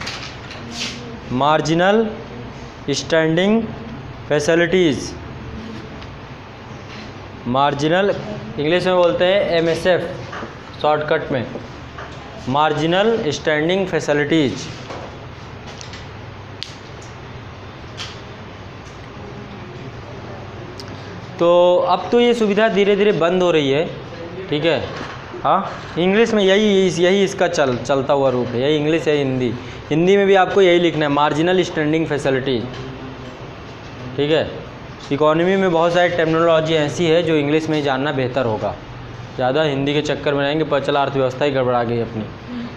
marginal standing facilities, marginal English में बोलते हैं MSF शॉर्टकट में, मार्जिनल स्टैंडिंग फैसिलिटीज़। तो अब तो ये सुविधा धीरे धीरे बंद हो रही है, ठीक है। हाँ, इंग्लिश में यही इसका चलता हुआ रूप है, यही इंग्लिश है। हिंदी में भी आपको यही लिखना है, मार्जिनल स्टैंडिंग फैसिलिटी, ठीक है। इकोनॉमी में बहुत सारी टेक्नोलॉजी ऐसी है जो इंग्लिश में ही जानना बेहतर होगा, ज़्यादा हिंदी के चक्कर में रहेंगे पता चला अर्थव्यवस्था ही गड़बड़ा गई अपनी।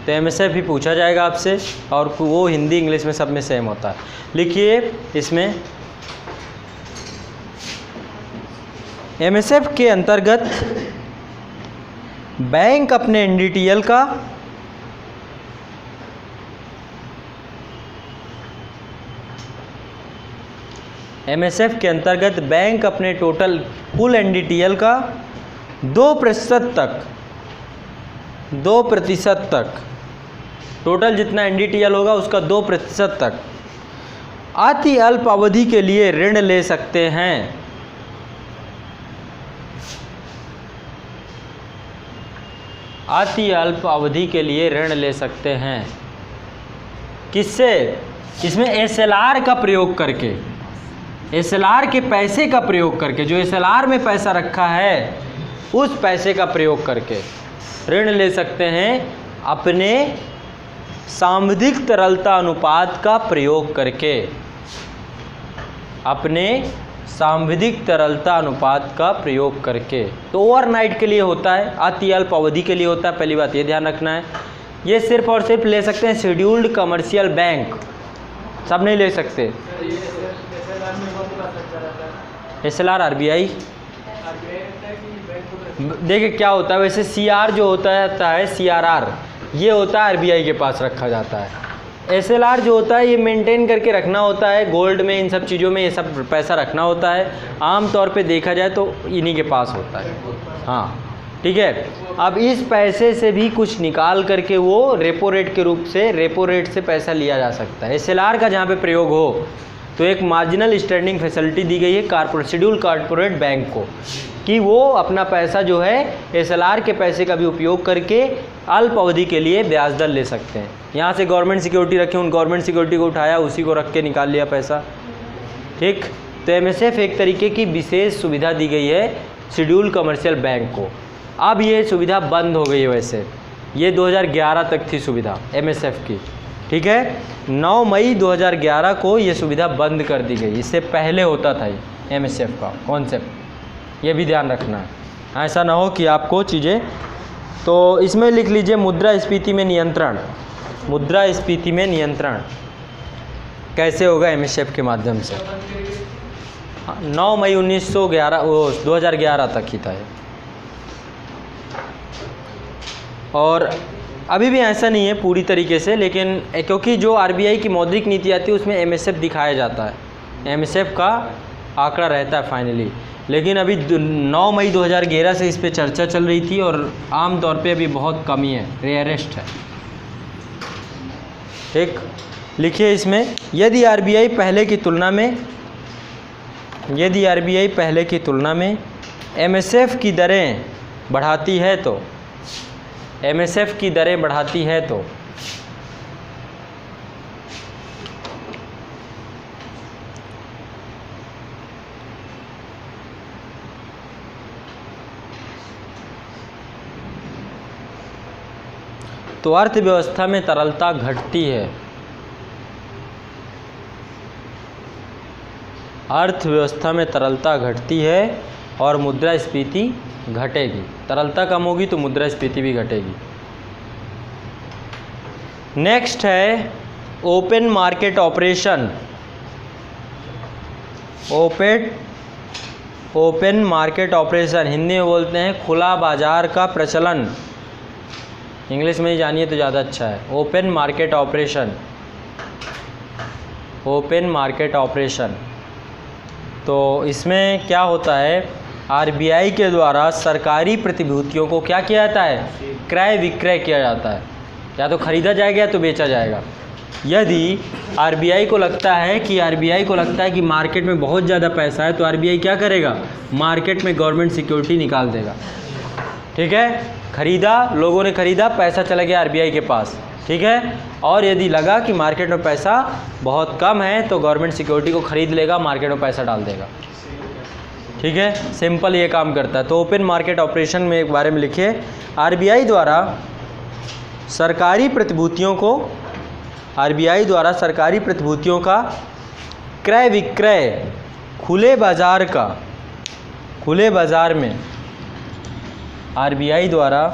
तो MSF भी पूछा जाएगा आपसे और वो हिंदी इंग्लिश में सब में सेम होता है। लिखिए इसमें MSF के अंतर्गत बैंक अपने NDTL का MSF के अंतर्गत बैंक अपने टोटल कुल NDTL का 2% तक टोटल जितना NDTL होगा उसका 2% तक अति अल्प अवधि के लिए ऋण ले सकते हैं। अति अल्प अवधि के लिए ऋण ले सकते हैं। किससे? इसमें SLR का प्रयोग करके, SLR के पैसे का प्रयोग करके, जो SLR में पैसा रखा है उस पैसे का प्रयोग करके ऋण ले सकते हैं अपने सांविधिक तरलता अनुपात का प्रयोग करके, अपने सांविधिक तरलता अनुपात का प्रयोग करके। तो ओवरनाइट के लिए होता है, अति अल्प अवधि के लिए होता है, पहली बात ये ध्यान रखना है। ये सिर्फ और सिर्फ ले सकते हैं शेड्यूल्ड कमर्शियल बैंक, सब नहीं ले सकते। SLR RBI देखिए क्या होता है, वैसे CR जो होता है CRR, ये होता है RBI के पास रखा जाता है। SLR जो होता है ये मेंटेन करके रखना होता है, गोल्ड में इन सब चीज़ों में ये सब पैसा रखना होता है। आम तौर पे देखा जाए तो इन्हीं के पास होता है, हाँ ठीक है। अब इस पैसे से भी कुछ निकाल करके वो रेपो रेट के रूप से, रेपो रेट से पैसा लिया जा सकता है। SLR का जहाँ पे प्रयोग हो तो एक मार्जिनल स्टैंडिंग फैसिलिटी दी गई है शेड्यूल कॉर्पोरेट बैंक को कि वो अपना पैसा जो है SLR के पैसे का भी उपयोग करके अल्प अवधि के लिए ब्याज दर ले सकते हैं। यहाँ से गवर्नमेंट सिक्योरिटी रखे, उन गवर्नमेंट सिक्योरिटी को उठाया, उसी को रख के निकाल लिया पैसा, ठीक। तो MSF एक तरीके की विशेष सुविधा दी गई है शेड्यूल कमर्शियल बैंक को। अब ये सुविधा बंद हो गई है, वैसे ये 2011 तक थी सुविधा MSF की, ठीक है। 9 मई 2011 को ये सुविधा बंद कर दी गई, इससे पहले होता था ये MSF का कॉन्सेप्ट, ये भी ध्यान रखना है, ऐसा ना हो कि आपको चीज़ें। तो इसमें लिख लीजिए मुद्रास्फीति में नियंत्रण। मुद्रास्फीति में नियंत्रण कैसे होगा? MSF के माध्यम से। 9 मई 2011 तक ही था ये। और अभी भी ऐसा नहीं है पूरी तरीके से, लेकिन क्योंकि जो RBI की मौद्रिक नीति आती है उसमें MSF दिखाया जाता है, MSF का आंकड़ा रहता है फाइनली। लेकिन अभी 9 मई 2011 से इस पे चर्चा चल रही थी और आम तौर पे अभी बहुत कमी है, रेयरेस्ट है, ठीक। लिखिए इसमें, यदि आरबीआई पहले की तुलना में एमएसएफ की दरें बढ़ाती है तो अर्थव्यवस्था में तरलता घटती है। अर्थव्यवस्था में तरलता घटती है और मुद्रास्फीति घटेगी। तरलता कम होगी तो मुद्रास्फीति भी घटेगी। नेक्स्ट है open market operation. Open market operation Hindi में बोलते हैं खुला बाजार का प्रचलन। इंग्लिश में ही जानिए तो ज़्यादा अच्छा है। Open market operation. तो इसमें क्या होता है, आरबीआई के द्वारा सरकारी प्रतिभूतियों को क्या किया जाता है, क्रय विक्रय किया जाता है। या तो खरीदा जाएगा या तो बेचा जाएगा। यदि आरबीआई को लगता है कि मार्केट में बहुत ज़्यादा पैसा है तो आरबीआई क्या करेगा, मार्केट में गवर्नमेंट सिक्योरिटी निकाल देगा। ठीक है, खरीदा, लोगों ने खरीदा, पैसा चला गया आरबीआई के पास। ठीक है, और यदि लगा कि मार्केट में पैसा बहुत कम है तो गवर्नमेंट सिक्योरिटी को खरीद लेगा, मार्केट में पैसा डाल देगा। ठीक है, सिंपल ये काम करता है। तो ओपन मार्केट ऑपरेशन में एक बारे में लिखिए, आरबीआई द्वारा सरकारी प्रतिभूतियों का क्रय विक्रय खुले बाजार में आरबीआई द्वारा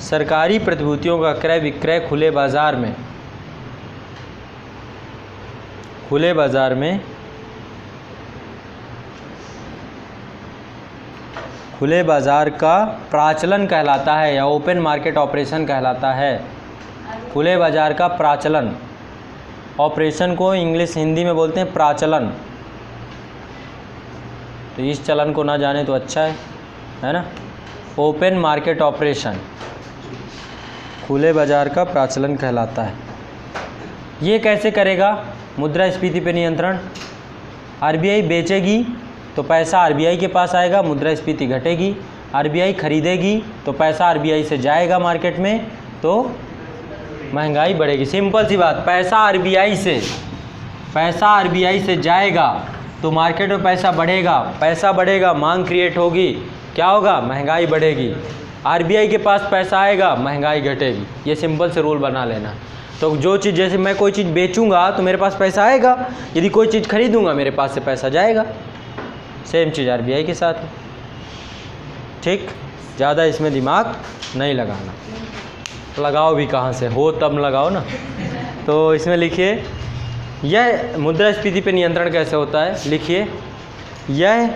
सरकारी प्रतिभूतियों का क्रय विक्रय खुले बाजार का प्राचलन कहलाता है या ओपन मार्केट ऑपरेशन कहलाता है। खुले बाजार का प्राचलन, ऑपरेशन को हिंदी में बोलते हैं प्राचलन। तो इस चलन को ना जाने तो अच्छा है ना। ओपन मार्केट ऑपरेशन खुले बाजार का प्राचलन कहलाता है। ये कैसे करेगा, मुद्रास्फीति पे नियंत्रण। आरबीआई बेचेगी तो पैसा आरबीआई के पास आएगा, मुद्रास्फीति घटेगी। आरबीआई खरीदेगी तो पैसा आरबीआई से जाएगा मार्केट में, तो महंगाई बढ़ेगी। सिंपल सी बात, पैसा आरबीआई से जाएगा तो मार्केट में पैसा बढ़ेगा, मांग क्रिएट होगी, क्या होगा, महंगाई बढ़ेगी। आरबीआई के पास पैसा आएगा, महंगाई घटेगी। ये सिंपल से रूल बना लेना। तो जो चीज़, जैसे मैं कोई चीज़ बेचूंगा तो मेरे पास पैसा आएगा, यदि कोई चीज़ खरीदूंगा मेरे पास से पैसा जाएगा। सेम चीज़ आरबीआई के साथ है। ठीक, ज़्यादा इसमें दिमाग नहीं लगाना। लगाओ भी कहाँ से, हो तब लगाओ ना। तो इसमें लिखिए, यह मुद्रास्फीति पे नियंत्रण कैसे होता है। लिखिए, यह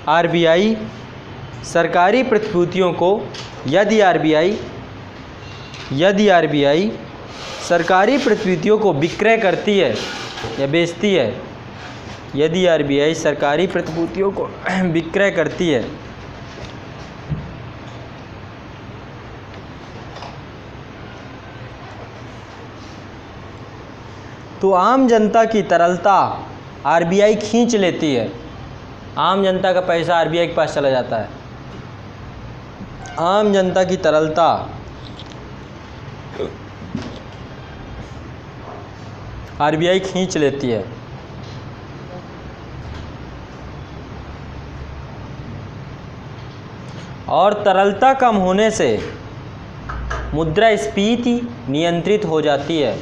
आरबीआई सरकारी प्रतिभूतियों को, यदि आरबीआई सरकारी प्रतिभूतियों को विक्रय करती है या बेचती है, यदि आरबीआई सरकारी प्रतिभूतियों को विक्रय करती है तो आम जनता की तरलता आरबीआई खींच लेती है। आम जनता का पैसा आरबीआई के पास चला जाता है। आम जनता की तरलता आरबीआई खींच लेती है। और तरलता कम होने से मुद्रास्फीति नियंत्रित हो जाती है।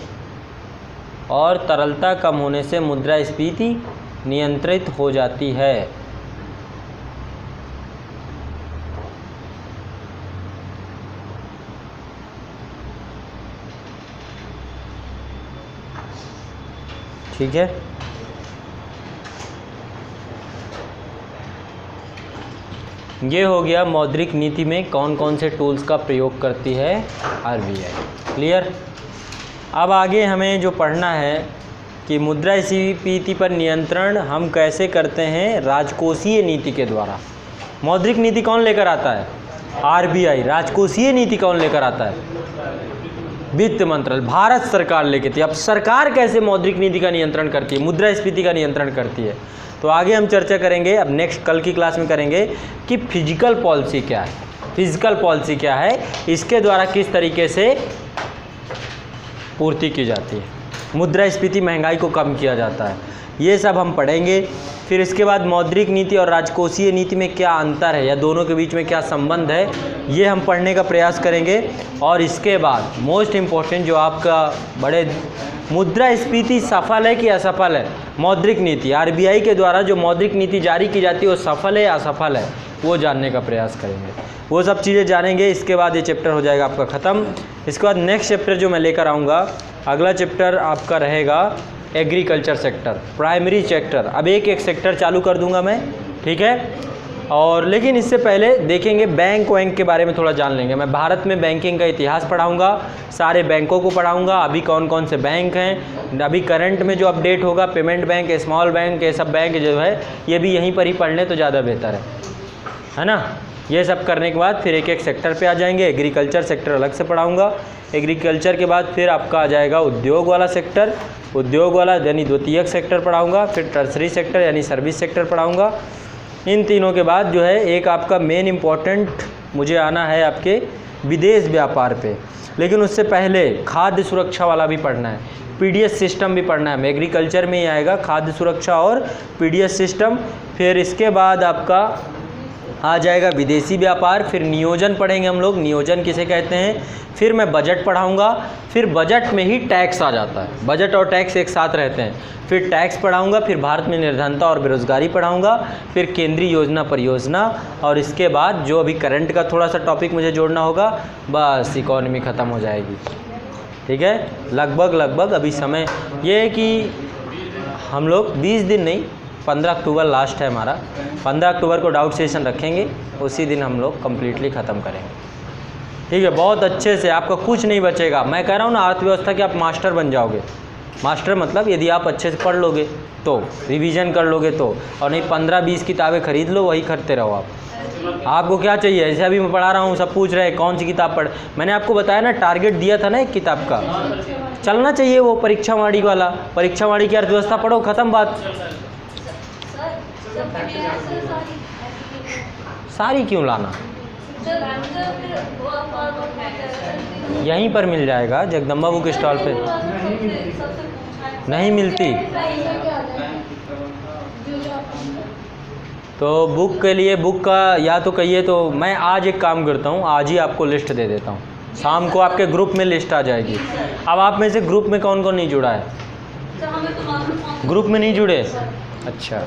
और तरलता कम होने से मुद्रास्फीति नियंत्रित हो जाती है। ठीक है, ये हो गया मौद्रिक नीति में कौन कौन से टूल्स का प्रयोग करती है आरबीआई। क्लियर। अब आगे हमें जो पढ़ना है कि मुद्रास्फीति पर नियंत्रण हम कैसे करते हैं, राजकोषीय नीति के द्वारा। मौद्रिक नीति कौन लेकर आता है, आरबीआई। राजकोषीय नीति कौन लेकर आता है, वित्त मंत्रालय, भारत सरकार लेके थी। अब सरकार कैसे मौद्रिक नीति का नियंत्रण करती है, मुद्रास्फीति का नियंत्रण करती है, तो आगे हम चर्चा करेंगे। अब नेक्स्ट कल की क्लास में करेंगे कि फिजिकल पॉलिसी क्या है, फिजिकल पॉलिसी क्या है, इसके द्वारा किस तरीके से पूर्ति की जाती है, मुद्रास्फीति महंगाई को कम किया जाता है, ये सब हम पढ़ेंगे। फिर इसके बाद मौद्रिक नीति और राजकोषीय नीति में क्या अंतर है या दोनों के बीच में क्या संबंध है, ये हम पढ़ने का प्रयास करेंगे। और इसके बाद मोस्ट इम्पोर्टेंट जो आपका बड़े, मुद्रास्फीति सफल है कि असफल है, मौद्रिक नीति आरबीआई के द्वारा जो मौद्रिक नीति जारी की जाती है वो सफल है या असफल है, वो जानने का प्रयास करेंगे, वो सब चीज़ें जानेंगे। इसके बाद ये चैप्टर हो जाएगा आपका ख़त्म। इसके बाद नेक्स्ट चैप्टर जो मैं लेकर आऊँगा, अगला चैप्टर आपका रहेगा एग्रीकल्चर सेक्टर, प्राइमरी सेक्टर। अब एक एक सेक्टर चालू कर दूंगा मैं, ठीक है। और लेकिन इससे पहले देखेंगे बैंक वैंक के बारे में थोड़ा जान लेंगे। मैं भारत में बैंकिंग का इतिहास पढ़ाऊंगा, सारे बैंकों को पढ़ाऊंगा, अभी कौन कौन से बैंक हैं, अभी करंट में जो अपडेट होगा, पेमेंट बैंक, स्मॉल बैंक, ये सब बैंक जो है ये भी यहीं पर ही पढ़ लें तो ज़्यादा बेहतर है ना। ये सब करने के बाद फिर एक एक सेक्टर पे आ जाएंगे। एग्रीकल्चर सेक्टर अलग से पढ़ाऊंगा। एग्रीकल्चर के बाद फिर आपका आ जाएगा उद्योग वाला सेक्टर, उद्योग वाला यानी द्वितीयक सेक्टर पढ़ाऊंगा। फिर टर्सरी सेक्टर यानी सर्विस सेक्टर पढ़ाऊंगा। इन तीनों के बाद जो है एक आपका मेन इम्पॉर्टेंट मुझे आना है आपके विदेश व्यापार पे, लेकिन उससे पहले खाद्य सुरक्षा वाला भी पढ़ना है, पीडीएस सिस्टम भी पढ़ना है। एग्रीकल्चर में ही आएगा खाद्य सुरक्षा और पीडीएस सिस्टम। फिर इसके बाद आपका आ जाएगा विदेशी व्यापार, फिर नियोजन पढ़ेंगे हम लोग, नियोजन किसे कहते हैं। फिर मैं बजट पढ़ाऊंगा, फिर बजट में ही टैक्स आ जाता है, बजट और टैक्स एक साथ रहते हैं। फिर टैक्स पढ़ाऊंगा, फिर भारत में निर्धनता और बेरोजगारी पढ़ाऊंगा, फिर केंद्रीय योजना परियोजना, और इसके बाद जो अभी करंट का थोड़ा सा टॉपिक मुझे जोड़ना होगा, बस इकोनॉमी ख़त्म हो जाएगी। ठीक है, लगभग अभी समय ये है कि हम लोग 20 दिन नहीं, 15 अक्टूबर लास्ट है हमारा, 15 अक्टूबर को डाउट सेशन रखेंगे, उसी दिन हम लोग कम्प्लीटली ख़त्म करेंगे। ठीक है, बहुत अच्छे से, आपका कुछ नहीं बचेगा। मैं कह रहा हूँ ना, अर्थव्यवस्था के आप मास्टर बन जाओगे। मास्टर मतलब यदि आप अच्छे से पढ़ लोगे तो, रिवीजन कर लोगे तो, और नहीं 15-20 किताबें खरीद लो, वही करते रहो आप। आपको क्या चाहिए, जैसे अभी मैं पढ़ा रहा हूँ, सब पूछ रहे हैं कौन सी किताब पढ़, मैंने आपको बताया ना टारगेट दिया था ना एक किताब का, चलना चाहिए वो परीक्षावाणी वाला, परीक्षावाणी की अर्थव्यवस्था पढ़ो, ख़त्म बात। सारी क्यों लाना, यहीं पर मिल जाएगा जगदम्बा बुक स्टॉल पे। नहीं मिलती तो बुक के लिए, बुक का या तो कहिए तो मैं आज एक काम करता हूँ, आज ही आपको लिस्ट दे देता हूँ, शाम को आपके ग्रुप में लिस्ट आ जाएगी। अब आप में से ग्रुप में कौन कौन नहीं जुड़ा है, ग्रुप में नहीं जुड़े, अच्छा